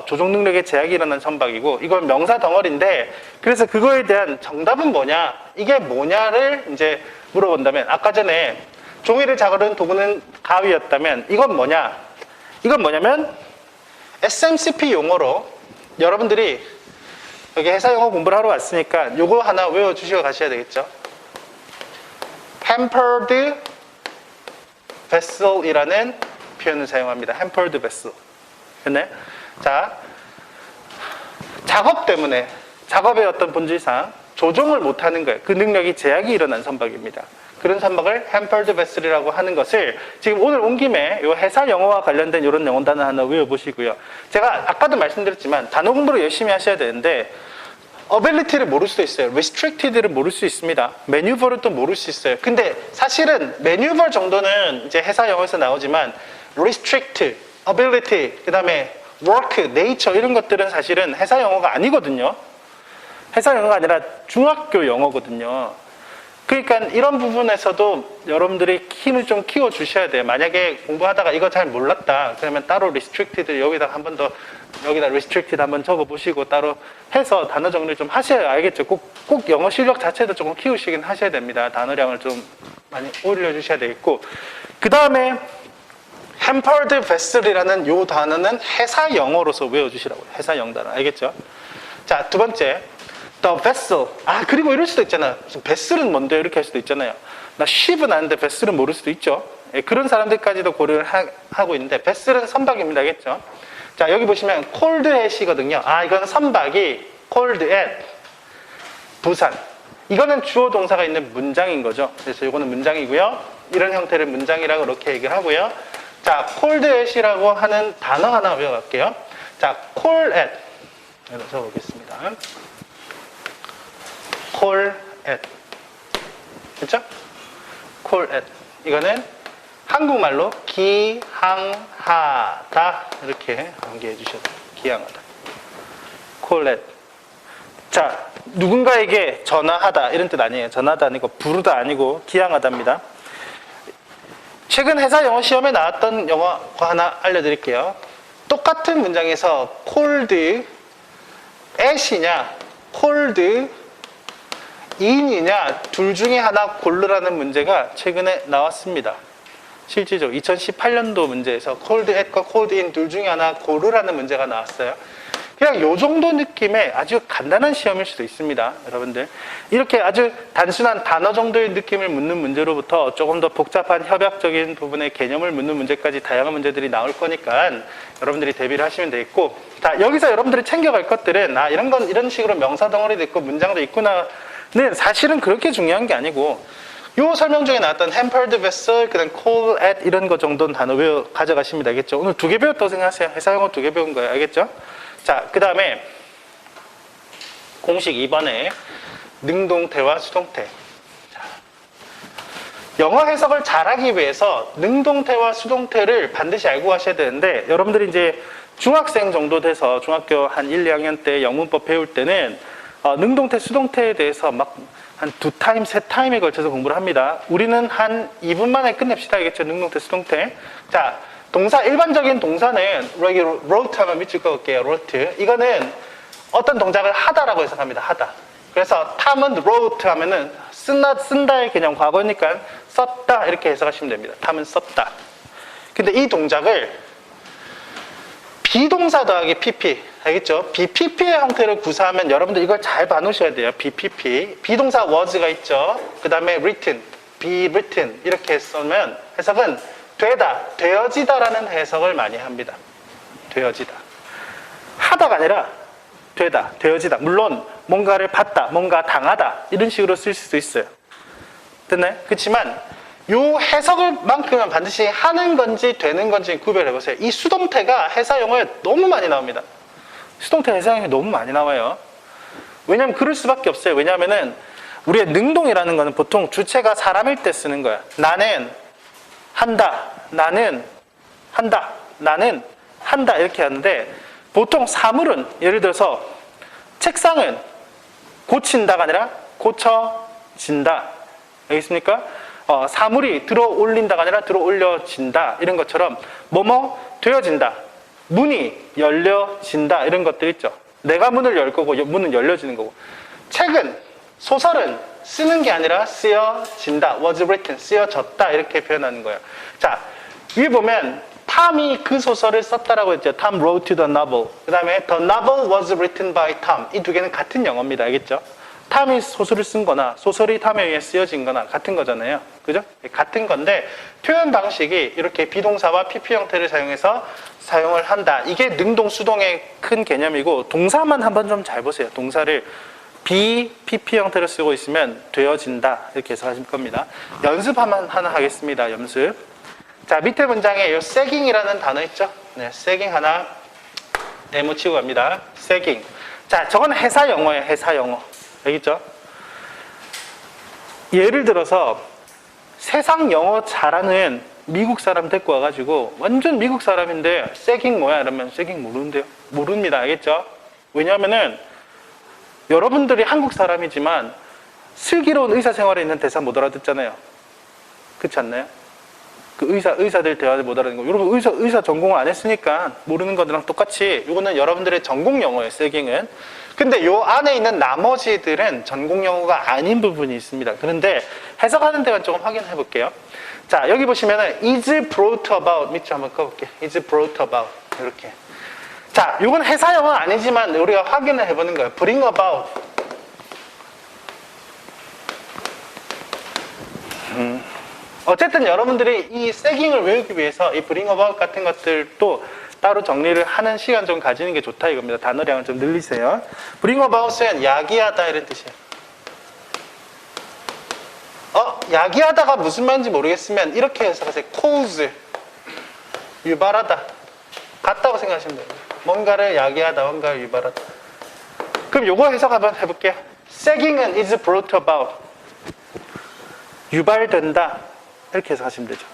조종 능력에 제약이 일어난 선박이고 이건 명사 덩어리인데, 그래서 그거에 대한 정답은 뭐냐? 이게 뭐냐를 이제 물어본다면, 아까 전에 종이를 자르는 도구는 가위였다면 이건 뭐냐? 이건 뭐냐면 SMCP 용어로 여러분들이 여기 회사 영어 공부를 하러 왔으니까 요거 하나 외워주시고 가셔야 되겠죠. hampered vessel이라는 표현을 사용합니다. hampered vessel. 됐나요? 자, 작업 때문에 작업의 어떤 본질상 조종을 못하는 거예요. 그 능력이 제약이 일어난 선박입니다. 그런 선박을 hampered vessel이라고 하는 것을 지금 오늘 온 김에 이 회사 영어와 관련된 이런 영어 단어 하나 외워보시고요. 제가 아까도 말씀드렸지만 단어 공부를 열심히 하셔야 되는데 ability를 모를 수도 있어요. restricted를 모를 수 있습니다. maneuver를 또 모를 수 있어요. 근데 사실은 maneuver 정도는 이제 회사 영어에서 나오지만 restrict, ability, 그 다음에 work, nature 이런 것들은 사실은 회사 영어가 아니거든요. 회사 영어가 아니라 중학교 영어거든요. 그러니까 이런 부분에서도 여러분들이 힘을 좀 키워 주셔야 돼요. 만약에 공부하다가 이거 잘 몰랐다 그러면 따로 restricted 여기다 한 번 더 여기다 restricted 한번 적어 보시고 따로 해서 단어 정리를 좀 하셔야 알겠죠. 꼭 영어 실력 자체도 조금 키우시긴 하셔야 됩니다. 단어량을 좀 많이 올려 주셔야 되겠고, 그 다음에 hampered vessel이라는 요 단어는 회사 영어로서 외워 주시라고요. 회사 영단어 알겠죠? 자, 두 번째 the vessel. 아, 그리고 이럴 수도 있잖아요. vessel은 뭔데? 이렇게 할 수도 있잖아요. 나 ship은 아는데 vessel은 모를 수도 있죠. 예, 그런 사람들까지도 고려를 하고 있는데 vessel은 선박입니다. 알겠죠? 자, 여기 보시면 cold at이거든요. 아, 이건 선박이 cold at 부산. 이거는 주어 동사가 있는 문장인 거죠. 그래서 이거는 문장이고요. 이런 형태를 문장이라고 이렇게 얘기를 하고요. 자, cold at이라고 하는 단어 하나 외워갈게요. 자, cold at. 여기다 적어보겠습니다. cold at. 그렇죠? cold at. 이거는 한국말로 기항하다 이렇게 암기해 주셔도 돼요. 기항하다. cold at. 자, 누군가에게 전화하다 이런 뜻 아니에요. 전화도 아니고 부르다 아니고 기항하다입니다. 최근 회사 영어 시험에 나왔던 영어 하나 알려드릴게요. 똑같은 문장에서 cold at이냐 cold in이냐 둘 중에 하나 고르라는 문제가 최근에 나왔습니다. 실질적으로 2018년도 문제에서 cold at과 cold in 둘 중에 하나 고르라는 문제가 나왔어요. 그냥 요 정도 느낌의 아주 간단한 시험일 수도 있습니다. 여러분들 이렇게 아주 단순한 단어 정도의 느낌을 묻는 문제로부터 조금 더 복잡한 협약적인 부분의 개념을 묻는 문제까지 다양한 문제들이 나올 거니까 여러분들이 대비를 하시면 되겠고, 자, 여기서 여러분들이 챙겨갈 것들은 이런 건 이런 식으로 명사 덩어리도 있고 문장도 있구나 는 사실은 그렇게 중요한 게 아니고, 요 설명 중에 나왔던 hampered vessel, 그다음 cold at 이런 거 정도는 단어 외워 가져가시면 되겠죠. 오늘 2개 배웠다고 생각하세요. 회사 영어 2개 배운 거예요. 알겠죠? 자, 그 다음에 공식 2번에 능동태와 수동태. 자, 영어 해석을 잘하기 위해서 능동태와 수동태를 반드시 알고 가셔야 되는데, 여러분들이 이제 중학생 정도 돼서 중학교 한 1, 2학년 때 영문법 배울 때는 능동태, 수동태에 대해서 막 한 2타임, 3타임에 걸쳐서 공부를 합니다. 우리는 한 2분 만에 끝냅시다. 알겠죠? 능동태, 수동태. 자, 동사, 일반적인 동사는 여기 wrote 하면 밑줄 그을게요. wrote. 이거는 어떤 동작을 하다라고 해석합니다. 하다. 그래서 탐은 wrote 하면은 쓴다의 개념 과거니까 썼다 이렇게 해석하시면 됩니다. 탐은 썼다. 근데 이 동작을 비동사 더하기 PP, 알겠죠? BPP의 형태를 구사하면 여러분들 이걸 잘 봐놓으셔야 돼요. BPP. 비동사 was가 있죠. 그 다음에 written, be written 이렇게 쓰면 해석은 되다, 되어지다라는 해석을 많이 합니다. 되어지다. 하다가 아니라 되다, 되어지다. 물론 뭔가를 받다, 뭔가 당하다 이런 식으로 쓸 수도 있어요. 됐나요? 그렇지만 이 해석을만큼은 반드시 하는 건지 되는 건지 구별해 보세요. 이 수동태가 회사 영어에 너무 많이 나옵니다. 수동태 회사 영어에 너무 많이 나와요. 왜냐하면 그럴 수밖에 없어요. 왜냐하면은 우리의 능동이라는 거는 보통 주체가 사람일 때 쓰는 거야. 나는 한다, 나는 한다, 나는 한다 이렇게 하는데, 보통 사물은 예를 들어서 책상은 고친다가 아니라 고쳐진다. 알겠습니까? 사물이 들어 올린다가 아니라 들어 올려진다. 이런 것처럼 뭐뭐 되어진다. 문이 열려진다. 이런 것들 있죠. 내가 문을 열 거고 문은 열려지는 거고. 책은, 소설은 쓰는 게 아니라 쓰여진다. was written, 쓰여졌다. 이렇게 표현하는 거예요. 자, 위에 보면 탐이 그 소설을 썼다라고 했죠. Tom wrote the novel. 그 다음에 the novel was written by Tom. 이 두 개는 같은 영어입니다. 알겠죠? 탐이 소설을 쓴 거나 소설이 탐에 의해 쓰여진 거나 같은 거잖아요. 그죠? 같은 건데 표현 방식이 이렇게 비동사와 PP 형태를 사용해서 사용을 한다. 이게 능동, 수동의 큰 개념이고, 동사만 한번 좀 잘 보세요. 동사를 PP 형태로 쓰고 있으면 되어진다. 이렇게 해석하실 겁니다. 연습 하나 하겠습니다. 연습. 자, 밑에 문장에 이 sagging이라는 단어 있죠? 네, sagging 하나 메모치고 갑니다. sagging. 자, 저건 회사 영어예요. 회사 영어. 알겠죠? 예를 들어서 세상 영어 잘하는 미국 사람 데리고 와가지고 완전 미국 사람인데 sagging 뭐야? 이러면 sagging 모르는데요? 모릅니다. 알겠죠? 왜냐하면은 여러분들이 한국 사람이지만 슬기로운 의사 생활에 있는 대사 못 알아듣잖아요. 그렇지 않나요? 그 의사들 대화를 못 알아듣는 거. 여러분 의사 전공을 안 했으니까 모르는 것들랑 똑같이 이거는 여러분들의 전공 영어예요. sagging은. 근데 요 안에 있는 나머지들은 전공 영어가 아닌 부분이 있습니다. 그런데 해석하는 데만 조금 확인해 볼게요. 자, 여기 보시면은 is brought about 밑줄 한번 꺼볼게요. is brought about 이렇게. 자, 이건 회사 영어 아니지만 우리가 확인을 해보는 거예요. bring about. 어쨌든 여러분들이 이 sagging을 외우기 위해서 이 bring about 같은 것들도 따로 정리를 하는 시간 좀 가지는 게 좋다 이겁니다. 단어량을 좀 늘리세요. bring about은 야기하다 이런 뜻이에요. 야기하다가 무슨 말인지 모르겠으면 이렇게 해석하세요. cause, 유발하다. 같다고 생각하시면 돼요. 뭔가를 야기하다, 뭔가를 유발하다. 그럼 요거 해석 한번 해볼게요. sagging은 is brought about. 유발된다. 이렇게 해석하시면 되죠.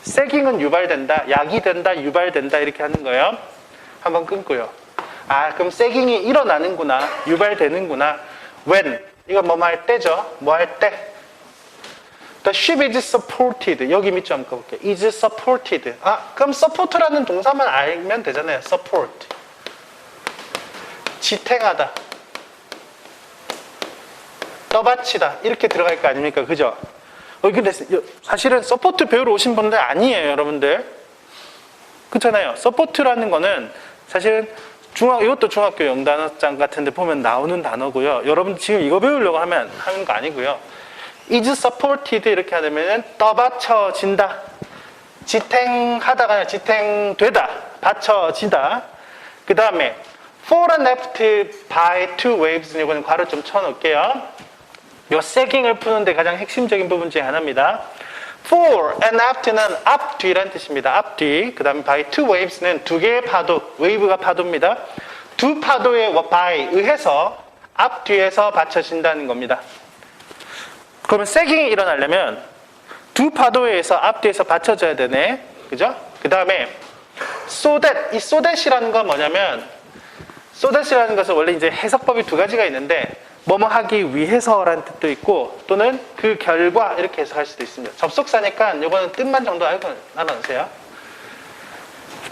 sagging은 유발된다, 야기된다, 유발된다 이렇게 하는 거예요. 한번 끊고요. 아, 그럼 sagging이 일어나는구나, 유발되는구나. when, 이거 뭐 할 때죠. 뭐 할 때. The ship is supported. 여기 밑줄 한번 꺼볼게요. is supported. 아, 그럼 support라는 동사만 알면 되잖아요. support. 지탱하다. 떠받치다. 이렇게 들어갈 거 아닙니까? 그죠? 근데 사실은 서포트 배우러 오신 분들 아니에요, 여러분들. 그렇잖아요. 서포트라는 거는 사실은 이것도 중학교 영단어장 같은 데 보면 나오는 단어고요. 여러분 지금 이거 배우려고 하는 거 아니고요. is supported 이렇게 하면 떠받쳐진다. 지탱하다가 아니라 지탱되다. 받쳐지다. 그 다음에 for and after by two waves. 이거는 괄호 좀 쳐놓을게요. 이 sagging을 푸는데 가장 핵심적인 부분 중에 하나입니다. for and after는 앞, 뒤라는 뜻입니다. 앞, 뒤. 그 다음에 by two waves는 두 개의 파도, wave가 파도입니다. 두 파도의 by, 의해서 앞뒤에서 받쳐진다는 겁니다. 그러면 세깅이 일어나려면 두 파도에 의해서 앞뒤에서 받쳐져야 되네. 그죠? 그 다음에 so that, 이 so that이라는 건 뭐냐면 so that이라는 것은 원래 이제 해석법이 두 가지가 있는데 뭐뭐 하기 위해서라는 뜻도 있고 또는 그 결과 이렇게 해석할 수도 있습니다. 접속사니까 이거는 뜻만 정도 알고 나눠주세요.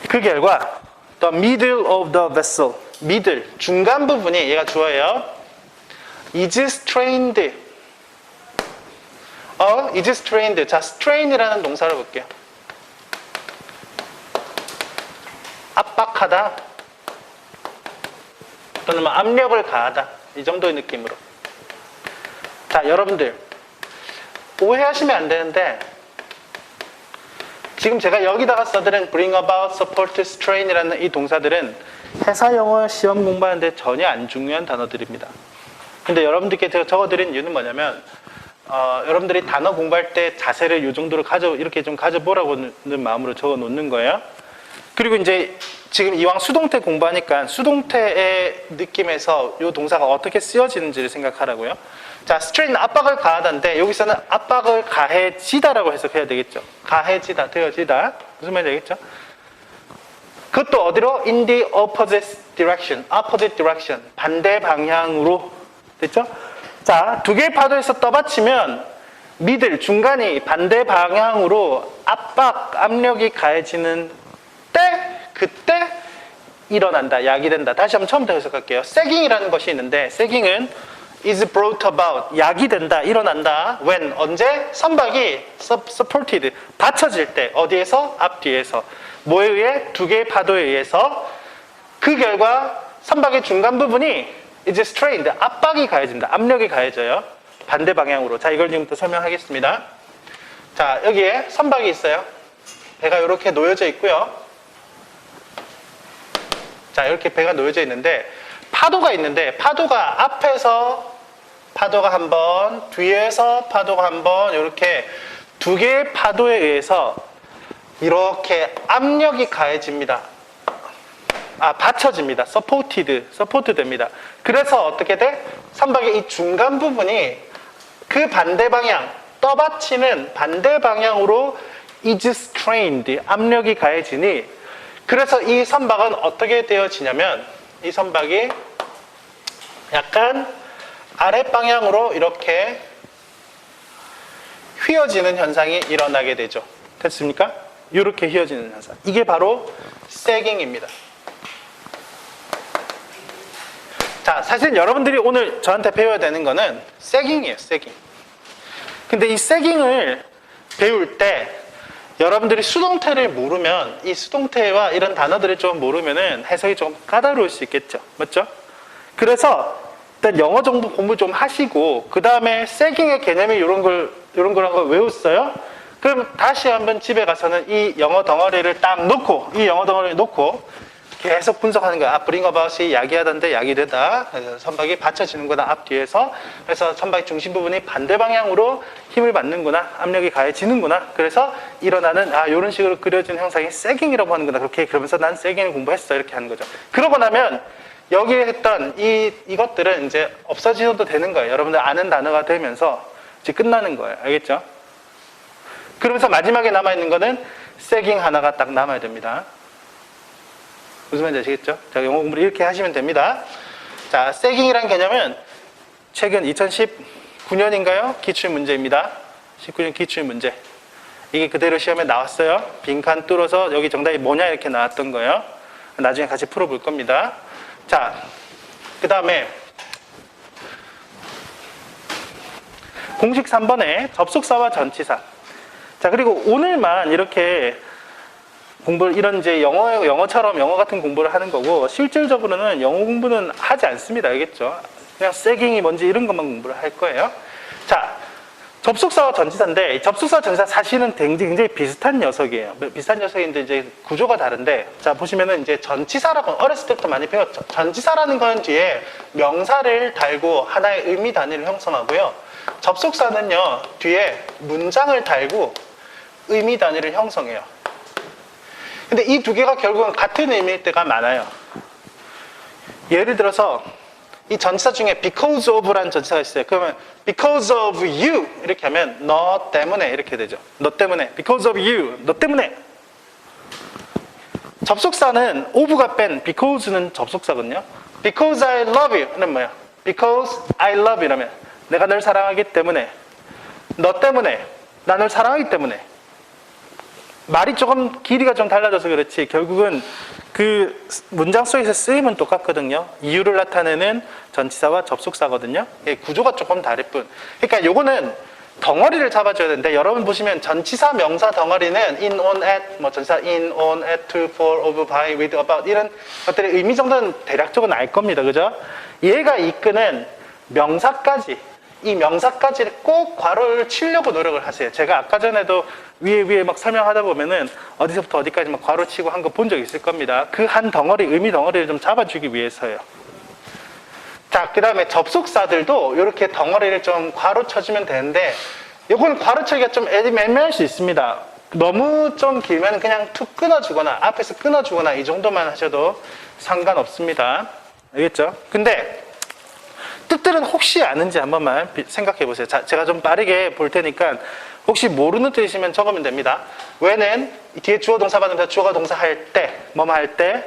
그 결과 the middle of the vessel, middle, 중간 부분이 얘가 주어예요. is strained. is strained. 자, strain이라는 동사를 볼게요. 압박하다 또는 뭐 압력을 가하다 이 정도의 느낌으로. 자, 여러분들 오해하시면 안 되는데 지금 제가 여기다가 써드린 bring about, support, strain이라는 이 동사들은 회사 영어 시험 공부하는데 전혀 안 중요한 단어들입니다. 근데 여러분들께 제가 적어드린 이유는 뭐냐면 여러분들이 단어 공부할 때 자세를 이 정도로 이렇게 좀 가져보라고는 마음으로 적어 놓는 거예요. 그리고 이제 지금 이왕 수동태 공부하니까 수동태의 느낌에서 이 동사가 어떻게 쓰여지는지를 생각하라고요. 자, strain 압박을 가하다인데 여기서는 압박을 가해지다라고 해석해야 되겠죠. 가해지다, 되어지다. 무슨 말인지 알겠죠? 그것도 어디로? In the opposite direction. opposite direction. 반대 방향으로. 됐죠? 자, 두 개의 파도에서 떠받치면 미들, 중간이 반대 방향으로 압력이 가해지는 때, 그때 일어난다, 야기된다. 다시 한번 처음부터 해석할게요. sagging이라는 것이 있는데 sagging은 is brought about, 야기된다, 일어난다. when, 언제? 선박이 supported, 받쳐질 때. 어디에서? 앞뒤에서. 뭐에 의해? 두 개의 파도에 의해서. 그 결과 선박의 중간 부분이 is strained, 압박이 가해진다. 압력이 가해져요. 반대 방향으로. 자, 이걸 지금부터 설명하겠습니다. 자, 여기에 선박이 있어요. 배가 이렇게 놓여져 있고요. 자, 이렇게 배가 놓여져 있는데 파도가 있는데 파도가 앞에서 파도가 한 번, 뒤에서 파도가 한 번, 이렇게 두 개의 파도에 의해서 이렇게 압력이 가해집니다. 받쳐집니다. 서포트 됩니다. 그래서 어떻게 돼? 선박의 이 중간 부분이 그 반대 방향, 떠받치는 반대 방향으로 is strained, 압력이 가해지니 그래서 이 선박은 어떻게 되어지냐면 이 선박이 약간 아랫방향으로 이렇게 휘어지는 현상이 일어나게 되죠. 됐습니까? 이렇게 휘어지는 현상. 이게 바로 sagging입니다. 자, 사실 여러분들이 오늘 저한테 배워야 되는 거는 sagging이에요, sagging. 근데 이 sagging을 배울 때 여러분들이 수동태를 모르면 이 수동태와 이런 단어들을 좀 모르면은 해석이 좀 까다로울 수 있겠죠. 맞죠? 그래서 일단 영어 정보 공부 좀 하시고 그 다음에 sagging의 개념이 이런 걸 외웠어요? 그럼 다시 한번 집에 가서는 이 영어 덩어리를 딱 놓고 이 영어 덩어리를 놓고 계속 분석하는 거야. bring about이 야기하던데 야기되다. 그래서 선박이 받쳐지는구나, 앞뒤에서. 그래서 선박의 중심 부분이 반대 방향으로 힘을 받는구나, 압력이 가해지는구나. 그래서 일어나는, 이런 식으로 그려진 형상이 sagging이라고 하는구나. 그러면서 난 sagging을 공부했어. 이렇게 하는 거죠. 그러고 나면 여기에 했던 이것들은 이제 없어지셔도 되는 거예요. 여러분들 아는 단어가 되면서 이제 끝나는 거예요. 알겠죠? 그러면서 마지막에 남아있는 거는 sagging 하나가 딱 남아야 됩니다. 무슨 말인지 아시겠죠? 자, 영어 공부를 이렇게 하시면 됩니다. 자, sagging이라는 개념은 최근 2019년인가요? 기출문제입니다. 19년 기출문제. 이게 그대로 시험에 나왔어요. 빈칸 뚫어서 여기 정답이 뭐냐 이렇게 나왔던 거예요. 나중에 같이 풀어볼 겁니다. 자, 그 다음에 공식 3번에 접속사와 전치사. 자, 그리고 오늘만 이렇게 공부를 이런 이제 영어처럼 영어 같은 공부를 하는 거고 실질적으로는 영어 공부는 하지 않습니다. 알겠죠? 그냥 sagging이 뭔지 이런 것만 공부를 할 거예요. 자, 접속사와 전치사인데 접속사와 전치사 사실은 굉장히 비슷한 녀석이에요. 비슷한 녀석인데 이제 구조가 다른데 자, 보시면은 이제 전치사라고 어렸을 때부터 많이 배웠죠. 전치사라는 건 뒤에 명사를 달고 하나의 의미 단위를 형성하고요. 접속사는요, 뒤에 문장을 달고 의미 단위를 형성해요. 근데 이 두 개가 결국은 같은 의미일 때가 많아요. 예를 들어서 이 전치사 중에 because of라는 전치사가 있어요. 그러면 because of you 이렇게 하면 너 때문에 이렇게 되죠. 너 때문에. because of you. 너 때문에. 접속사는 of가 뺀 because는 접속사거든요. because I love you는 뭐야? because I love you 이러면 내가 널 사랑하기 때문에. 너 때문에. 나 널 사랑하기 때문에. 말이 조금 길이가 좀 달라져서 그렇지 결국은 그 문장 속에서 쓰임은 똑같거든요. 이유를 나타내는 전치사와 접속사거든요. 구조가 조금 다를 뿐. 그러니까 요거는 덩어리를 잡아줘야 되는데 여러분 보시면 전치사 명사 덩어리는 in, on, at, 뭐 전치사 in, on, at, to, for, of, by, with, about 이런 것들의 의미 정도는 대략적으로 알 겁니다. 그죠? 얘가 이끄는 명사까지 이 명사까지를 꼭 괄호를 치려고 노력을 하세요. 제가 아까 전에도 위에 막 설명하다 보면은 어디서부터 어디까지 막 괄호 치고 한 거 본 적 있을 겁니다. 그 한 덩어리, 의미 덩어리를 좀 잡아주기 위해서요. 자, 그 다음에 접속사들도 이렇게 덩어리를 좀 괄호 쳐주면 되는데 이건 괄호 치기가 좀 애매할 수 있습니다. 너무 좀 길면 그냥 툭 끊어주거나 앞에서 끊어주거나 이 정도만 하셔도 상관없습니다. 알겠죠? 근데 뜻들은 혹시 아는지 한 번만 생각해 보세요. 자, 제가 좀 빠르게 볼 테니까 혹시 모르는 뜻이시면 적으면 됩니다. when은 뒤에 주어 동사 받으면서 주어가 동사 할 때, 뭐뭐 할 때,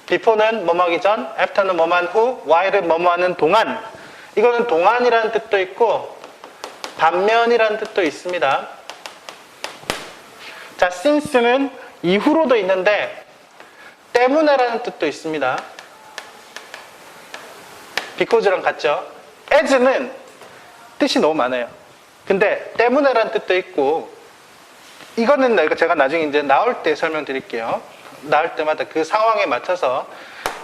before는 뭐뭐 하기 전, after는 뭐뭐 한 후, while은 뭐뭐 하는 동안. 이거는 동안이라는 뜻도 있고 반면이라는 뜻도 있습니다. 자, since는 이후로도 있는데 때문에라는 뜻도 있습니다. because랑 같죠? as는 뜻이 너무 많아요. 근데 때문에라는 뜻도 있고 이거는 제가 나중에 이제 나올 때 설명드릴게요. 나올 때마다 그 상황에 맞춰서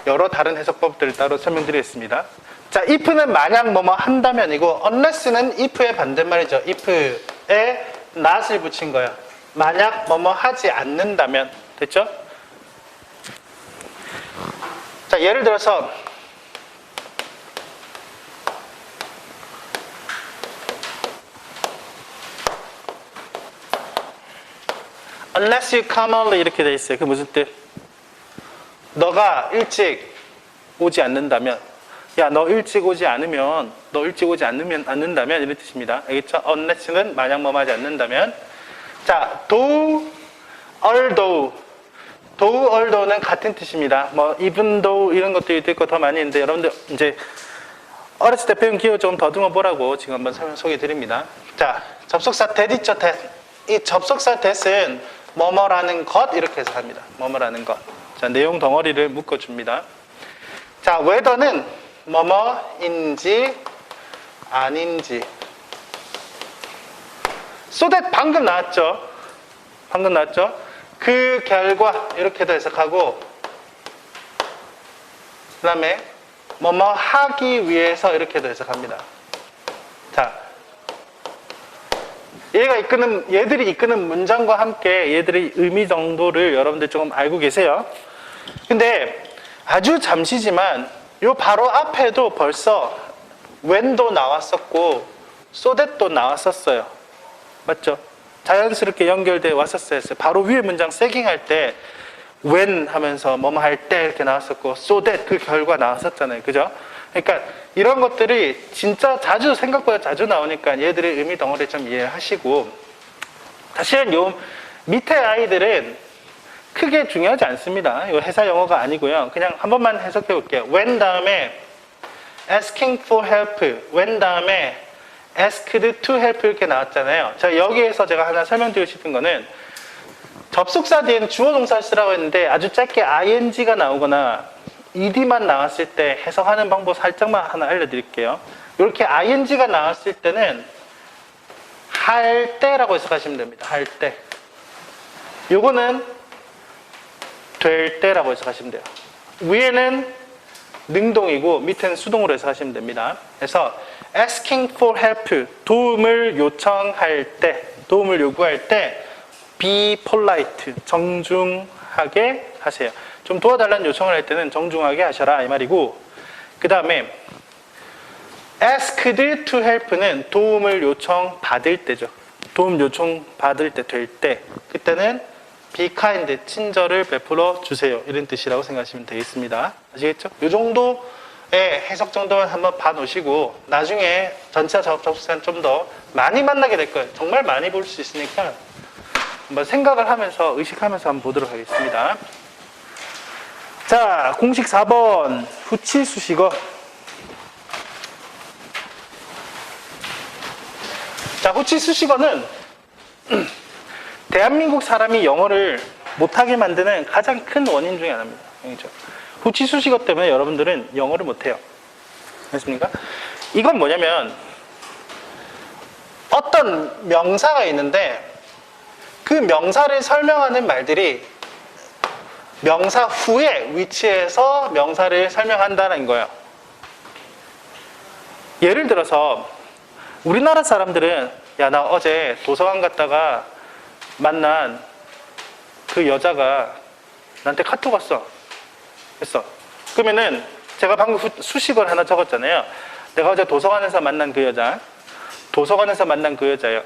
여러 다른 해석법들을 따로 설명드리겠습니다. 자, if는 만약 뭐뭐 한다면이고 unless는 if의 반대말이죠. if에 not을 붙인 거예요. 만약 뭐뭐 하지 않는다면. 됐죠? 자, 예를 들어서 unless you come early 이렇게 돼 있어요. 그 무슨 뜻? 너가 일찍 오지 않는다면, 야, 너 일찍 오지 않으면, 않는다면 이런 뜻입니다. 알겠죠? unless는 만약 뭐 하지 않는다면. 자, though, although는 같은 뜻입니다. 뭐 even though 이런 것도 있고 더 많이 있는데 여러분들 이제 어렸을 때 배운 기호 좀 더듬어 보라고 지금 한번 소개해 드립니다. 자, 접속사 that 있죠, that. 이 접속사 that은 뭐뭐라는 것 이렇게 해석합니다. 뭐뭐라는 것. 자, 내용 덩어리를 묶어줍니다. 자, whether는 뭐뭐인지 아닌지. so that 방금 나왔죠. 그 결과 이렇게도 해석하고 그 다음에 뭐뭐 하기 위해서 이렇게도 해석합니다. 자, 얘들이 이끄는 문장과 함께 얘들의 의미 정도를 여러분들 조금 알고 계세요. 근데 아주 잠시지만 요 바로 앞에도 벌써 when도 나왔었고 so that도 나왔었어요. 맞죠? 자연스럽게 연결돼 왔었어요. 바로 위에 문장 세깅할 때 when 하면서 뭐뭐 할 때 이렇게 나왔었고 so that 그 결과 나왔었잖아요. 그죠? 그러니까 이런 것들이 진짜 생각보다 자주 나오니까 얘들의 의미 덩어리 좀 이해하시고, 사실은 요 밑에 아이들은 크게 중요하지 않습니다. 이거 회사 영어가 아니고요. 그냥 한 번만 해석해 볼게요. when 다음에 asking for help, when 다음에 asked to help 이렇게 나왔잖아요. 자, 여기에서 제가 하나 설명드리고 싶은 거는 접속사 뒤에는 주어 동사를 쓰라고 했는데 아주 짧게 ing가 나오거나 ed만 나왔을 때 해석하는 방법 살짝만 하나 알려드릴게요. 이렇게 ing가 나왔을 때는 할 때라고 해석하시면 됩니다. 할 때. 요거는 될 때라고 해석하시면 돼요. 위에는 능동이고 밑에는 수동으로 해석하시면 됩니다. 그래서 asking for help, 도움을 요청할 때, 도움을 요구할 때 be polite, 정중하게 하세요. 좀 도와달라는 요청을 할 때는 정중하게 하셔라 이 말이고, 그 다음에 asked to help는 도움을 요청받을 때죠. 도움 요청받을 때 될 때, 그때는 be kind, 친절을 베풀어 주세요 이런 뜻이라고 생각하시면 되겠습니다. 아시겠죠? 이 정도 해석 정도만 한번 봐놓으시고 나중에 전체 접속사는 좀 더 많이 만나게 될 거예요. 정말 많이 볼 수 있으니까 한번 생각을 하면서 의식하면서 한번 보도록 하겠습니다. 자, 공식 4번 후치 수식어. 자, 후치 수식어는 대한민국 사람이 영어를 못하게 만드는 가장 큰 원인 중에 하나입니다. 후치 수식어 때문에 여러분들은 영어를 못해요. 알겠습니까? 이건 뭐냐면 어떤 명사가 있는데 그 명사를 설명하는 말들이 명사 후에 위치해서 명사를 설명한다는 거예요. 예를 들어서 우리나라 사람들은 야, 나 어제 도서관 갔다가 만난 그 여자가 나한테 카톡 왔어. 했어. 그러면은 제가 방금 수식어를 하나 적었잖아요. 내가 어제 도서관에서 만난 그 여자. 도서관에서 만난 그 여자예요.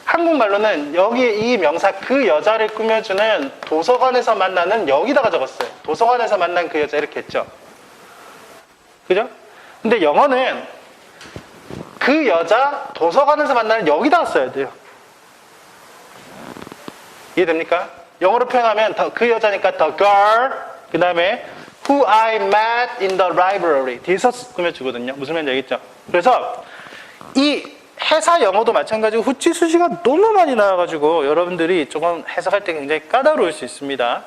한국말로는 여기에 이 명사 그 여자를 꾸며주는 도서관에서 만나는 여기다가 적었어요. 도서관에서 만난 그 여자 이렇게 했죠. 그죠? 근데 영어는 그 여자 도서관에서 만나는 여기다가 써야 돼요. 이해됩니까? 영어로 표현하면 그 여자니까 the girl 그 다음에 who I met in the library 뒤에서 꾸며주거든요. 무슨 말인지 알겠죠? 그래서 이 회사 영어도 마찬가지고 후치 수식어가 너무 많이 나와가지고 여러분들이 조금 해석할 때 굉장히 까다로울 수 있습니다.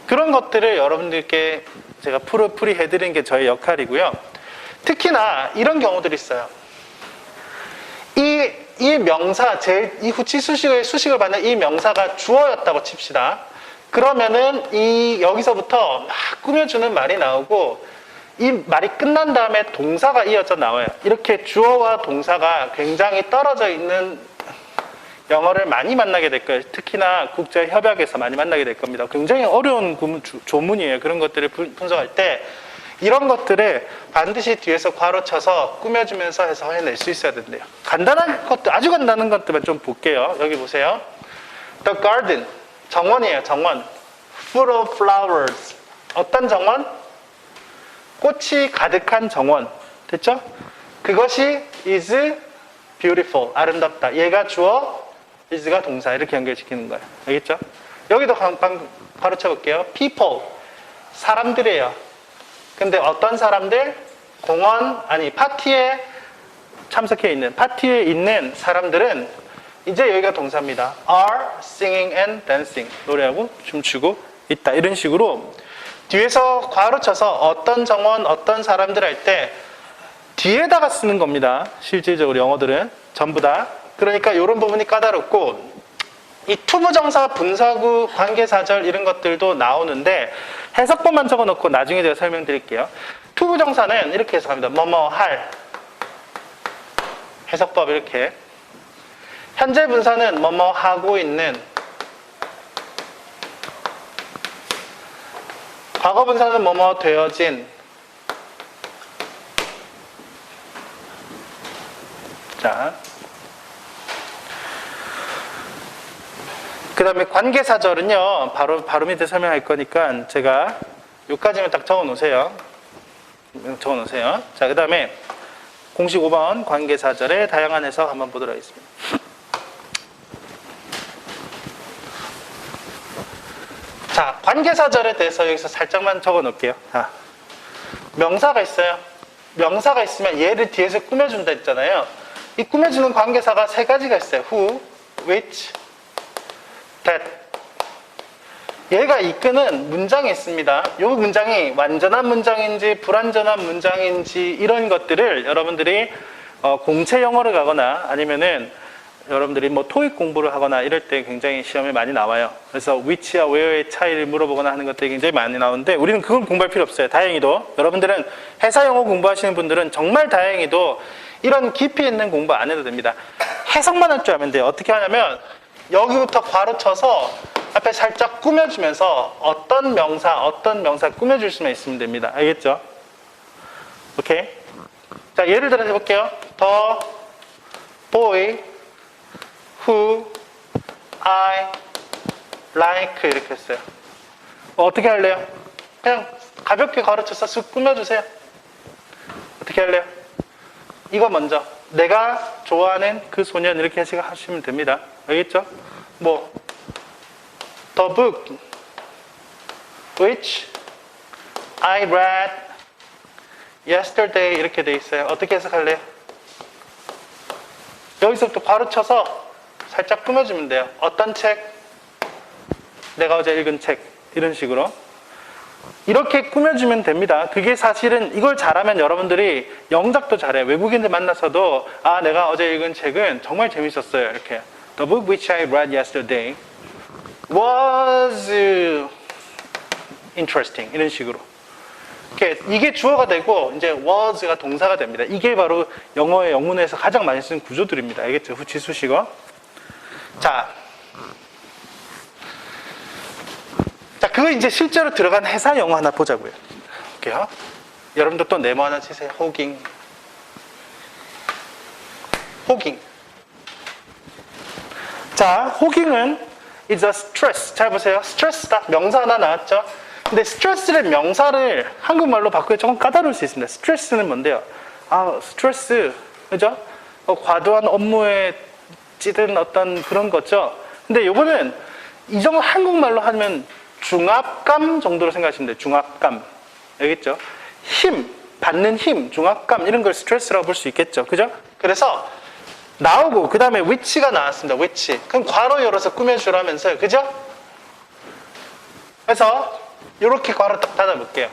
그런 것들을 여러분들께 제가 풀이 해드리는 게 저의 역할이고요. 특히나 이런 경우들이 있어요. 이 명사, 이 후치 수식어의 수식을 받는 이 명사가 주어였다고 칩시다. 그러면은 여기서부터 막 꾸며주는 말이 나오고 이 말이 끝난 다음에 동사가 이어져 나와요. 이렇게 주어와 동사가 굉장히 떨어져 있는 영어를 많이 만나게 될 거예요. 특히나 국제협약에서 많이 만나게 될 겁니다. 굉장히 어려운 조문이에요. 그런 것들을 분석할 때 이런 것들을 반드시 뒤에서 괄호 쳐서 꾸며주면서 해석해낼 수 있어야 된대요. 간단한 것들, 아주 간단한 것들만 좀 볼게요. 여기 보세요. The garden, 정원이에요. 정원. Full of flowers. 어떤 정원? 꽃이 가득한 정원. 됐죠? 그것이 is beautiful. 아름답다. 얘가 주어, is가 동사. 이렇게 연결시키는 거예요. 알겠죠? 여기도 괄호 쳐볼게요. people. 사람들이에요. 근데 어떤 사람들? 파티에 참석해 있는, 파티에 있는 사람들은 이제 여기가 동사입니다. are singing and dancing. 노래하고 춤추고 있다. 이런 식으로 뒤에서 괄호 쳐서 어떤 정원, 어떤 사람들 할 때 뒤에다가 쓰는 겁니다. 실질적으로 영어들은 전부 다. 그러니까 이런 부분이 까다롭고 이 투부정사, 분사구, 관계사절 이런 것들도 나오는데 해석법만 적어놓고 나중에 제가 설명드릴게요. 투부정사는 이렇게 해석합니다. 뭐뭐 할. 해석법 이렇게. 현재 분사는 뭐뭐 하고 있는. 과거 분사는 뭐뭐 되어진. 자. 그 다음에 관계사절은요, 바로 밑에 설명할 거니까 제가 여기까지만 딱 적어 놓으세요. 자, 그 다음에 공식 5번 관계사절의 다양한 해석 한번 보도록 하겠습니다. 자, 관계사절에 대해서 여기서 살짝만 적어 놓을게요. 자, 명사가 있어요. 명사가 있으면 얘를 뒤에서 꾸며준다 했잖아요. 이 꾸며주는 관계사가 세 가지가 있어요. who, which, that. 얘가 이끄는 문장이 있습니다. 이 문장이 완전한 문장인지 불완전한 문장인지 이런 것들을 여러분들이 공채 영어를 가거나 아니면은 여러분들이 뭐 토익 공부를 하거나 이럴 때 굉장히 시험에 많이 나와요. 그래서 which와 where의 차이를 물어보거나 하는 것들이 굉장히 많이 나오는데 우리는 그걸 공부할 필요 없어요. 다행히도 여러분들은 회사 영어 공부하시는 분들은 정말 다행히도 이런 깊이 있는 공부 안 해도 됩니다. 해석만 할 줄 알면 돼요. 어떻게 하냐면 여기부터 괄호 쳐서 앞에 살짝 꾸며주면서 어떤 명사 꾸며줄 수만 있으면 됩니다. 알겠죠? 오케이? 자, 예를 들어 해볼게요. The boy who I like 이렇게 했어요. 어떻게 할래요? 그냥 가볍게 가로쳐서 쓱 꾸며주세요. 어떻게 할래요? 이거 먼저. 내가 좋아하는 그 소년 이렇게 하시면 됩니다. 알겠죠? 뭐 The book which I read yesterday 이렇게 돼 있어요. 어떻게 해석할래요? 여기서부터 가로쳐서 살짝 꾸며주면 돼요. 어떤 책? 내가 어제 읽은 책. 이런 식으로. 이렇게 꾸며주면 됩니다. 그게 사실은 이걸 잘하면 여러분들이 영작도 잘해요. 외국인들 만나서도 아 내가 어제 읽은 책은 정말 재밌었어요. 이렇게 The book which I read yesterday was interesting. 이런 식으로. 이게 주어가 되고 이제 was가 동사가 됩니다. 이게 바로 영어의 영문에서 가장 많이 쓰는 구조들입니다. 알겠죠? 후치수식어. 자, 그거 이제 실제로 들어간 회사 영어 하나 보자고요. 볼게요. 여러분들 또 네모 하나 치세요. 호깅. 자, 호깅은 is a stress. 잘 보세요. 스트레스다. 명사 하나 나왔죠? 근데 스트레스를 명사를 한국말로 바꾸기 조금 까다로울 수 있습니다. 스트레스는 뭔데요? 아, 스트레스. 그죠? 과도한 업무에 찌든 어떤 그런 거죠. 근데 요거는 이 정도 한국말로 하면 중압감 정도로 생각하시면 돼요. 중압감. 알겠죠? 힘, 받는 힘, 중압감 이런 걸 스트레스라고 볼 수 있겠죠. 그죠? 그래서 나오고 그 다음에 which가 나왔습니다. which. 그럼 괄호 열어서 꾸며주라면서요. 그죠? 그래서 이렇게 괄호 딱 닫아볼게요.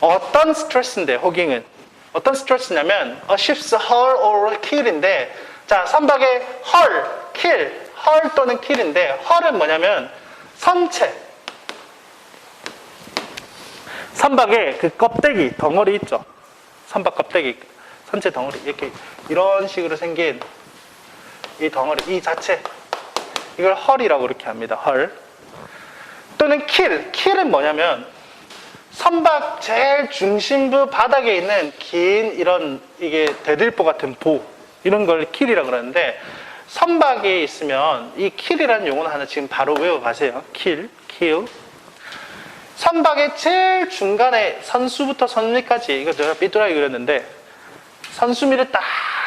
어떤 스트레스인데 호깅은 어떤 스트레스냐면 a ship's hull or kill인데 자, 선박의 hull, kill, hull 또는 kill인데 hull은 뭐냐면 선체 선박의 그 껍데기, 덩어리 있죠. 선박 껍데기, 선체 덩어리 이렇게 이런 식으로 생긴 이 덩어리, 이 자체 이걸 hull이라고 이렇게 합니다. hull 또는 kill은 뭐냐면 선박 제일 중심부 바닥에 있는 긴 이런 이게 대들보 같은 보 이런 걸 kill이라고 그러는데 선박에 있으면 이 kill이라는 용어는 하나 지금 바로 외워가세요. kill. 선박의 제일 중간에 선수부터 선미까지 이거 제가 삐뚤하게 그렸는데 선수미를 딱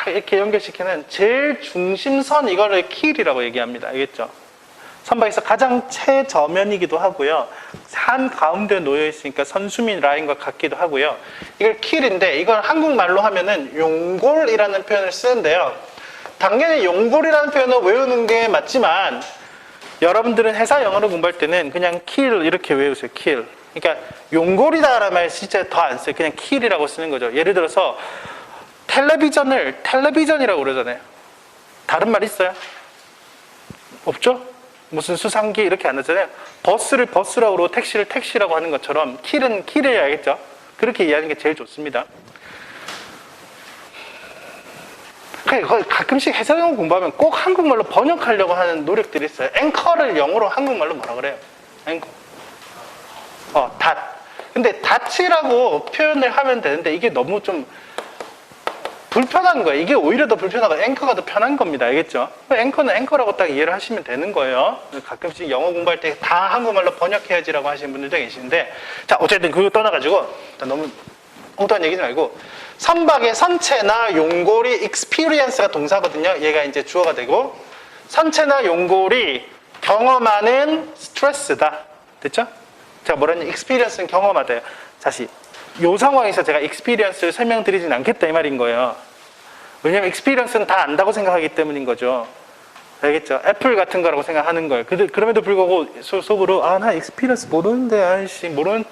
이렇게 연결시키는 제일 중심선 이거를 kill이라고 얘기합니다. 알겠죠? 선박에서 가장 최저면이기도 하고요. 한 가운데 놓여 있으니까 선수미 라인과 같기도 하고요. 이걸 kill인데 이걸 한국말로 하면은 용골이라는 표현을 쓰는데요. 당연히 용골이라는 표현을 외우는 게 맞지만 여러분들은 회사 영어를 공부할 때는 그냥 kill 이렇게 외우세요. kill. 그러니까 용골이다라는 말 진짜 더 안 써요. 그냥 kill이라고 쓰는 거죠. 예를 들어서 텔레비전을 텔레비전이라고 그러잖아요. 다른 말 있어요? 없죠? 무슨 수상기 이렇게 안 하잖아요. 버스를 버스라고 그러고 택시를 택시라고 하는 것처럼 kill은 kill해야겠죠. 그렇게 이해하는 게 제일 좋습니다. 가끔씩 해상 영어 공부하면 꼭 한국말로 번역하려고 하는 노력들이 있어요. 앵커를 영어로 한국말로 뭐라 그래요? 앵커. 닷. 근데 닷이라고 표현을 하면 되는데 이게 너무 좀 불편한 거예요. 이게 오히려 더 불편하고 앵커가 더 편한 겁니다. 알겠죠? 앵커는 앵커라고 딱 이해를 하시면 되는 거예요. 가끔씩 영어 공부할 때 다 한국말로 번역해야지라고 하시는 분들도 계시는데 자, 어쨌든 그거 떠나가지고 너무 엉뚱한 얘기지 말고 선박의 선체나 용골이 experience가 동사거든요. 얘가 이제 주어가 되고 선체나 용골이 경험하는 스트레스다. 됐죠? 제가 뭐라니 experience는 경험하다요. 다시 이 상황에서 제가 experience를 설명드리진 않겠다 이 말인 거예요. 왜냐하면 experience는 다 안다고 생각하기 때문인 거죠. 알겠죠? 애플 같은 거라고 생각하는 거예요. 그럼에도 불구하고 속으로 나 experience 모르는데 아이씨 모른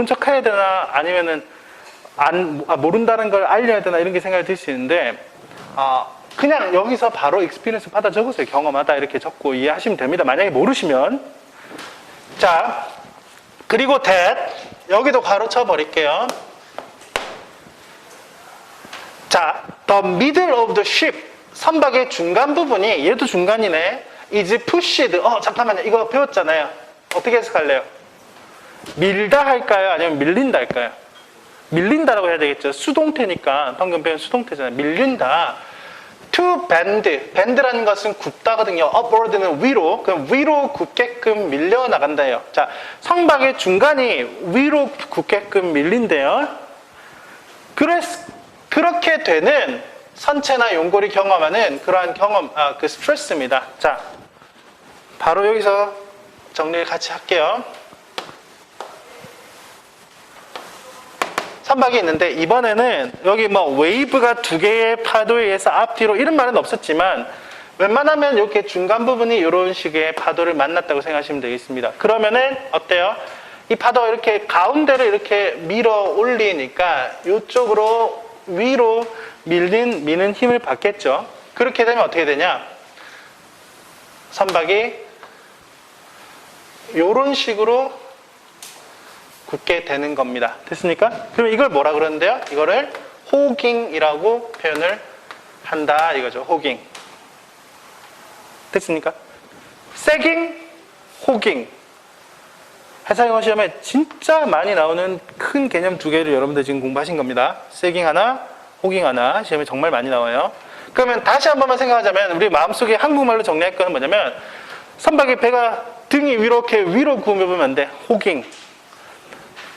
척 해야 되나 아니면은 모른다는 걸 알려야 되나 이런 게 생각이 들 수 있는데 그냥 여기서 바로 experience 받아 적으세요. 경험하다 이렇게 적고 이해하시면 됩니다. 만약에 모르시면 자 그리고 that 여기도 가로쳐 버릴게요. 자, the middle of the ship 선박의 중간 부분이 얘도 중간이네. is pushed. 잠깐만요. 이거 배웠잖아요. 어떻게 해석할래요? 밀다 할까요? 아니면 밀린다 할까요? 밀린다라고 해야 되겠죠. 수동태니까 방금 배운 수동태잖아요. 밀린다. to bend. bend라는 것은 굽다거든요. upward는 위로. 그럼 위로 굽게끔 밀려 나간다예요. 자, 성박의 중간이 위로 굽게끔 밀린대요. 그렇게 되는 선체나 용골이 경험하는 그러한 그 스트레스입니다. 자, 바로 여기서 정리를 같이 할게요. 선박이 있는데 이번에는 여기 뭐 웨이브가 두 개의 파도에 의해서 앞뒤로 이런 말은 없었지만 웬만하면 이렇게 중간 부분이 이런 식의 파도를 만났다고 생각하시면 되겠습니다. 그러면은 어때요? 이 파도가 이렇게 가운데를 이렇게 밀어 올리니까 이쪽으로 위로 미는 힘을 받겠죠. 그렇게 되면 어떻게 되냐? 선박이 이런 식으로 굳게 되는 겁니다. 됐습니까? 그럼 이걸 뭐라 그러는데요? 이거를 호깅이라고 표현을 한다 이거죠. 호깅. 됐습니까? 세깅, 호깅. 회사 영어 시험에 진짜 많이 나오는 큰 개념 두 개를 여러분들 지금 공부하신 겁니다. 세깅 하나, 호깅 하나. 시험에 정말 많이 나와요. 그러면 다시 한 번만 생각하자면 우리 마음속에 한국말로 정리할 거는 뭐냐면 선박의 배가 등이 이렇게 위로 구우면 안 돼. 호깅.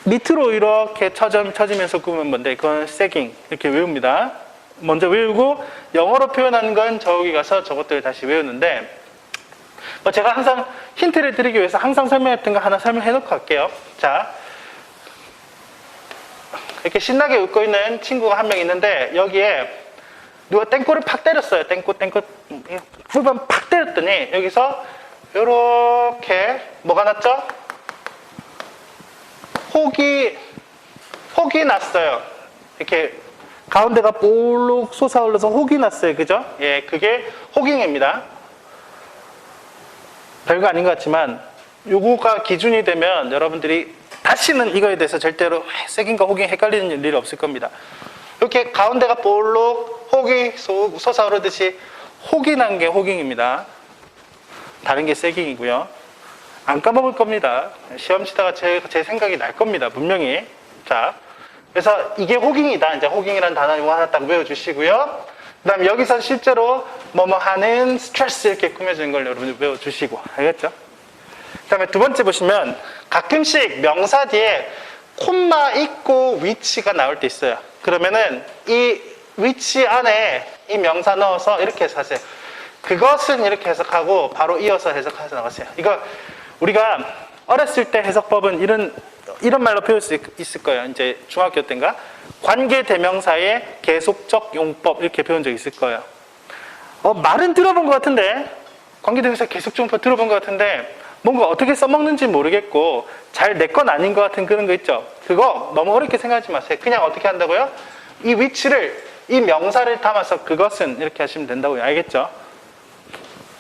밑으로 이렇게 처지면서 구우면 뭔데? 그건 세깅. 이렇게 외웁니다. 먼저 외우고 영어로 표현한 건 저기 가서 저것들을 다시 외우는데 제가 항상 힌트를 드리기 위해서 항상 설명했던 거 하나 설명해 놓고 갈게요. 자, 이렇게 신나게 웃고 있는 친구가 한 명 있는데 여기에 누가 땡꼬를 팍 때렸어요. 땡꼬 후반 팍 때렸더니 여기서 이렇게 뭐가 났죠? 혹이 났어요. 이렇게 가운데가 볼록 솟아올라서 혹이 났어요. 그죠? 예, 그게 호깅입니다. 별거 아닌 것 같지만 요거가 기준이 되면 여러분들이 다시는 이거에 대해서 절대로 세깅과 호깅 헷갈리는 일이 없을 겁니다. 이렇게 가운데가 볼록 혹이 솟아오르듯이 혹이 난 게 호깅입니다. 다른 게 세깅이고요. 안 까먹을 겁니다. 시험 치다가 제 생각이 날 겁니다. 분명히. 자, 그래서 이게 호깅이다. 이제 호깅이라는 단어 이거 하나 딱 외워주시고요. 그 다음에 여기서 실제로 뭐뭐 하는 스트레스 이렇게 꾸며주는 걸 여러분들 외워주시고. 알겠죠? 그 다음에 두 번째 보시면 가끔씩 명사 뒤에 콤마 있고 위치가 나올 때 있어요. 그러면은 이 위치 안에 이 명사 넣어서 이렇게 해서 하세요. 그것은 이렇게 해석하고 바로 이어서 해석해서 나가세요. 이거 우리가 어렸을 때 해석법은 이런 말로 배울 수 있을 거예요. 이제 중학교 때인가? 관계대명사의 계속적 용법 이렇게 배운 적 있을 거예요. 말은 들어본 것 같은데 관계대명사 계속적 용법 들어본 것 같은데 뭔가 어떻게 써먹는지 모르겠고 잘 내 건 아닌 것 같은 그런 거 있죠. 그거 너무 어렵게 생각하지 마세요. 그냥 어떻게 한다고요? 이 위치를 이 명사를 담아서 그것은 이렇게 하시면 된다고요. 알겠죠?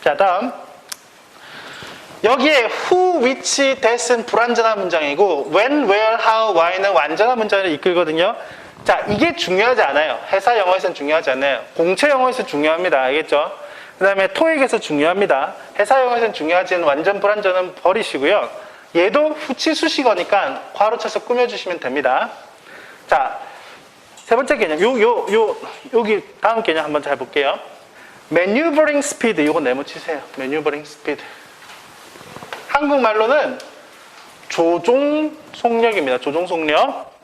자, 다음 여기에 who, which, that은 불완전한 문장이고 when, where, how, why는 완전한 문장을 이끌거든요. 자, 이게 중요하지 않아요. 회사 영어에서는 중요하지 않아요. 공채 영어에서 중요합니다. 알겠죠? 그 다음에 토익에서 중요합니다. 회사 영어에서는 중요하지는 완전 불완전은 버리시고요. 얘도 후치 수식어니까 괄호 쳐서 꾸며주시면 됩니다. 자, 세 번째 개념. 여기 다음 개념 한번 잘 볼게요. maneuvering speed. 요거 네모치세요. maneuvering speed. 한국말로는 조종 속력입니다. 조종 속력.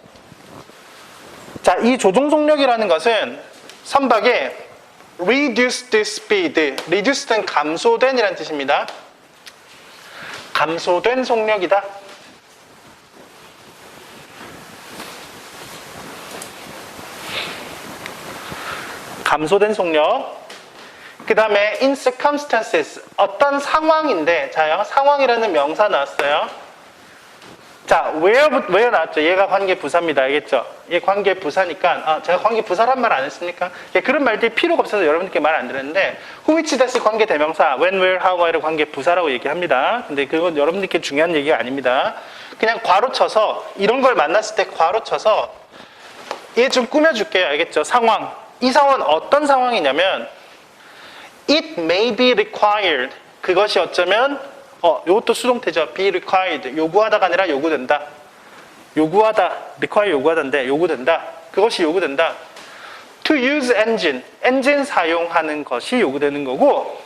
자, 이 조종 속력이라는 것은 선박의 reduced speed, reduced는 감소된 이라는 뜻입니다. 감소된 속력이다. 감소된 속력. 그 다음에 in circumstances, 어떤 상황인데, 자, 상황이라는 명사 나왔어요. 자, where 나왔죠? 얘가 관계부사입니다. 알겠죠? 얘 관계부사니까, 제가 관계부사란 말 안 했습니까? 그런 말들이 필요가 없어서 여러분들께 말 안 드렸는데, who, which, that이 관계대명사, when, where, how, why를 관계부사라고 얘기합니다. 근데 그건 여러분들께 중요한 얘기가 아닙니다. 그냥 괄호 쳐서, 이런 걸 만났을 때 괄호 쳐서, 얘 좀 꾸며줄게요. 알겠죠? 상황. 이 상황은 어떤 상황이냐면, it may be required. 그것이 어쩌면 이것도 수동태죠. be required. 요구하다가 아니라 요구된다. 요구하다. require 요구하다인데 요구된다. 그것이 요구된다. to use engine, 엔진 사용하는 것이 요구되는 거고,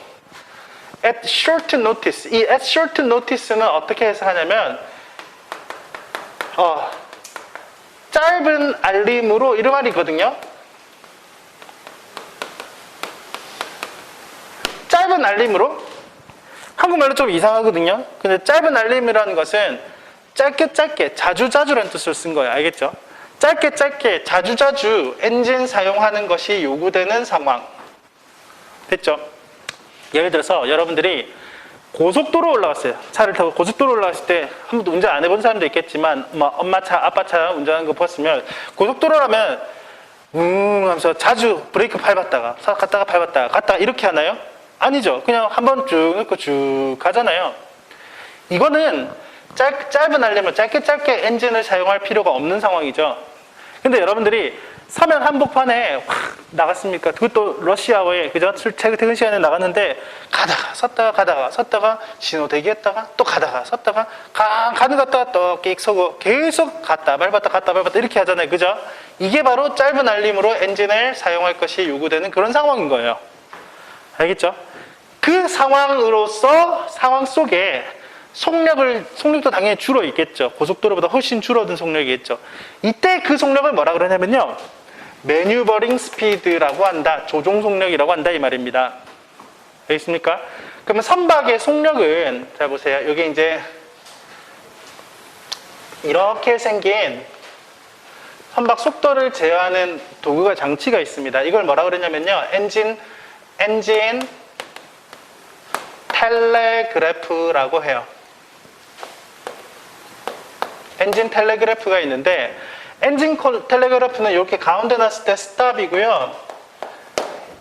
at short notice, 이 at short notice는 어떻게 해석하냐면 짧은 알림으로 이런 말이 있거든요. 짧은 알림으로, 한국말로 좀 이상하거든요. 근데 짧은 알림이라는 것은 짧게 자주자주라는 뜻을 쓴 거예요. 알겠죠? 짧게 자주자주 엔진 사용하는 것이 요구되는 상황. 됐죠? 예를 들어서 여러분들이 고속도로 올라갔어요. 차를 타고 고속도로 올라갔을 때 한 번도 운전 안 해본 사람도 있겠지만 엄마 차, 아빠 차 운전하는 거 봤으면 고속도로라면 하면서 자주 브레이크 밟았다가 갔다가 이렇게 하나요? 아니죠. 그냥 한 번 쭉 넣고 쭉 가잖아요. 이거는 짧은 알림을 짧게 엔진을 사용할 필요가 없는 상황이죠. 근데 여러분들이 서면 한복판에 확 나갔습니까? 그것도 러시아워에, 그죠? 퇴근 시간에 나갔는데 가다가 섰다가 신호 대기했다가 또 가다가 섰다가 가는 갔다가 또 끽 서고 계속 갔다 밟았다 이렇게 하잖아요. 그죠? 이게 바로 짧은 알림으로 엔진을 사용할 것이 요구되는 그런 상황인 거예요. 알겠죠? 그 상황 속에 속력도 당연히 줄어 있겠죠. 고속도로보다 훨씬 줄어든 속력이겠죠. 이때 그 속력을 뭐라 그러냐면요, 매뉴버링 스피드라고 한다, 조종 속력이라고 한다, 이 말입니다. 알겠습니까? 그러면 선박의 속력은, 자 보세요. 여기 이제 이렇게 생긴 선박 속도를 제어하는 도구가, 장치가 있습니다. 이걸 뭐라 그러냐면요, 엔진 텔레그래프라고 해요. 엔진 텔레그래프가 있는데, 엔진 텔레그래프는 이렇게 가운데 놨을 때 스탑이고요.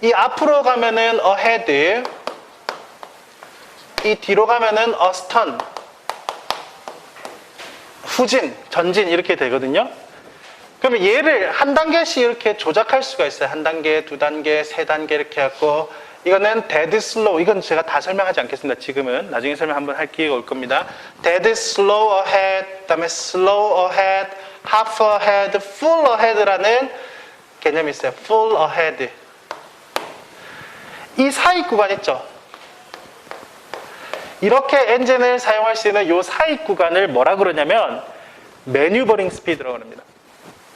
이 앞으로 가면은 ahead, 이 뒤로 가면은 astern, 후진, 전진 이렇게 되거든요. 그러면 얘를 한 단계씩 이렇게 조작할 수가 있어요. 한 단계, 두 단계, 세 단계 이렇게 해갖고, 이거는 dead slow, 이건 제가 다 설명하지 않겠습니다. 지금은 나중에 설명 한번 할 기회가 올 겁니다. dead slow ahead, 그다음에 slow ahead, half ahead, full ahead라는 개념이 있어요. full ahead. 이 사이 구간 있죠. 이렇게 엔진을 사용할 수 있는 이 사이 구간을 뭐라 그러냐면 매뉴버링 스피드라고 합니다.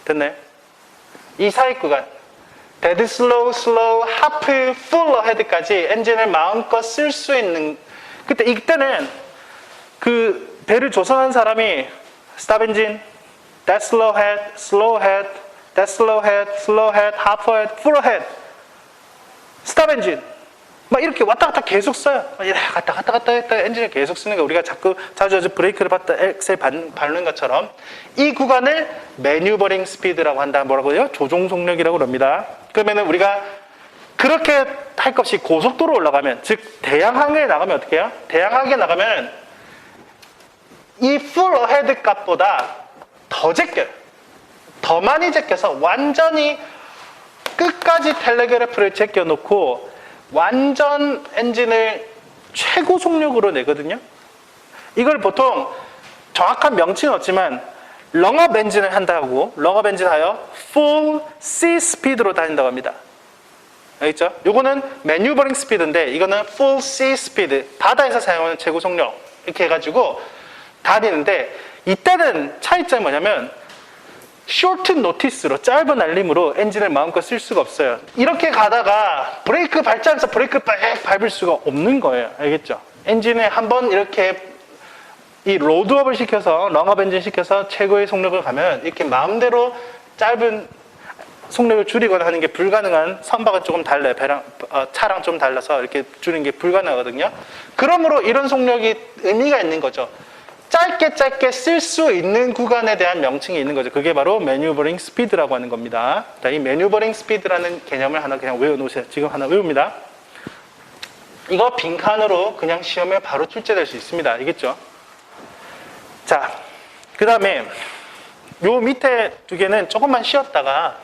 됐나요? 이 사이 구간. dead slow, half, full ahead까지 엔진을 마음껏 쓸 수 있는, 이때는 그 배를 조선한 사람이 stop engine, that slow ahead, that slow ahead, half ahead, full ahead, stop engine, 막 이렇게 왔다 갔다 계속 써요. 이렇게 갔다 했다 엔진을 계속 쓰는 거, 우리가 자주 브레이크를 밟다 엑셀 밟는 것처럼 이 구간을 매뉴버링 스피드라고 한다. 뭐라고 해요? 조종 속력이라고 합니다. 그러면은 우리가 그렇게 할 것 없이 고속도로 올라가면, 즉 대양항에 나가면 어떻게 해요? 대양항에 나가면 이 full ahead 값보다 더 제껴요. 더 많이 제껴서 완전히 끝까지 텔레그래프를 제껴놓고 완전 엔진을 최고 속력으로 내거든요. 이걸 보통 정확한 명칭은 없지만 롱업 엔진을 한다고, 롱업 엔진 하여 full sea speed로 다닌다고 합니다. 알겠죠? 요거는 매뉴버링 스피드인데 이거는 full sea speed, 바다에서 사용하는 최고 속력 이렇게 해가지고 다니는데, 이때는 차이점이 뭐냐면 short notice로, 짧은 알림으로 엔진을 마음껏 쓸 수가 없어요. 이렇게 가다가 브레이크 밟자면서 브레이크 밟을 수가 없는 거예요. 알겠죠? 엔진을 한번 이렇게 이 로드업을 시켜서, 롱업 엔진 시켜서 최고의 속력을 가면 이렇게 마음대로 짧은 속력을 줄이거나 하는 게 불가능한, 선박은 조금 달라요. 차랑 좀 달라서 이렇게 줄이는 게 불가능하거든요. 그러므로 이런 속력이 의미가 있는 거죠. 짧게 쓸 수 있는 구간에 대한 명칭이 있는 거죠. 그게 바로 매뉴버링 스피드라고 하는 겁니다. 자, 이 매뉴버링 스피드라는 개념을 하나 그냥 외워놓으세요. 지금 하나 외웁니다. 이거 빈칸으로 그냥 시험에 바로 출제될 수 있습니다. 알겠죠? 자, 그 다음에 요 밑에 두 개는 조금만 쉬었다가,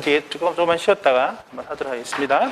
뒤에 조금만 쉬었다가 한번 하도록 하겠습니다.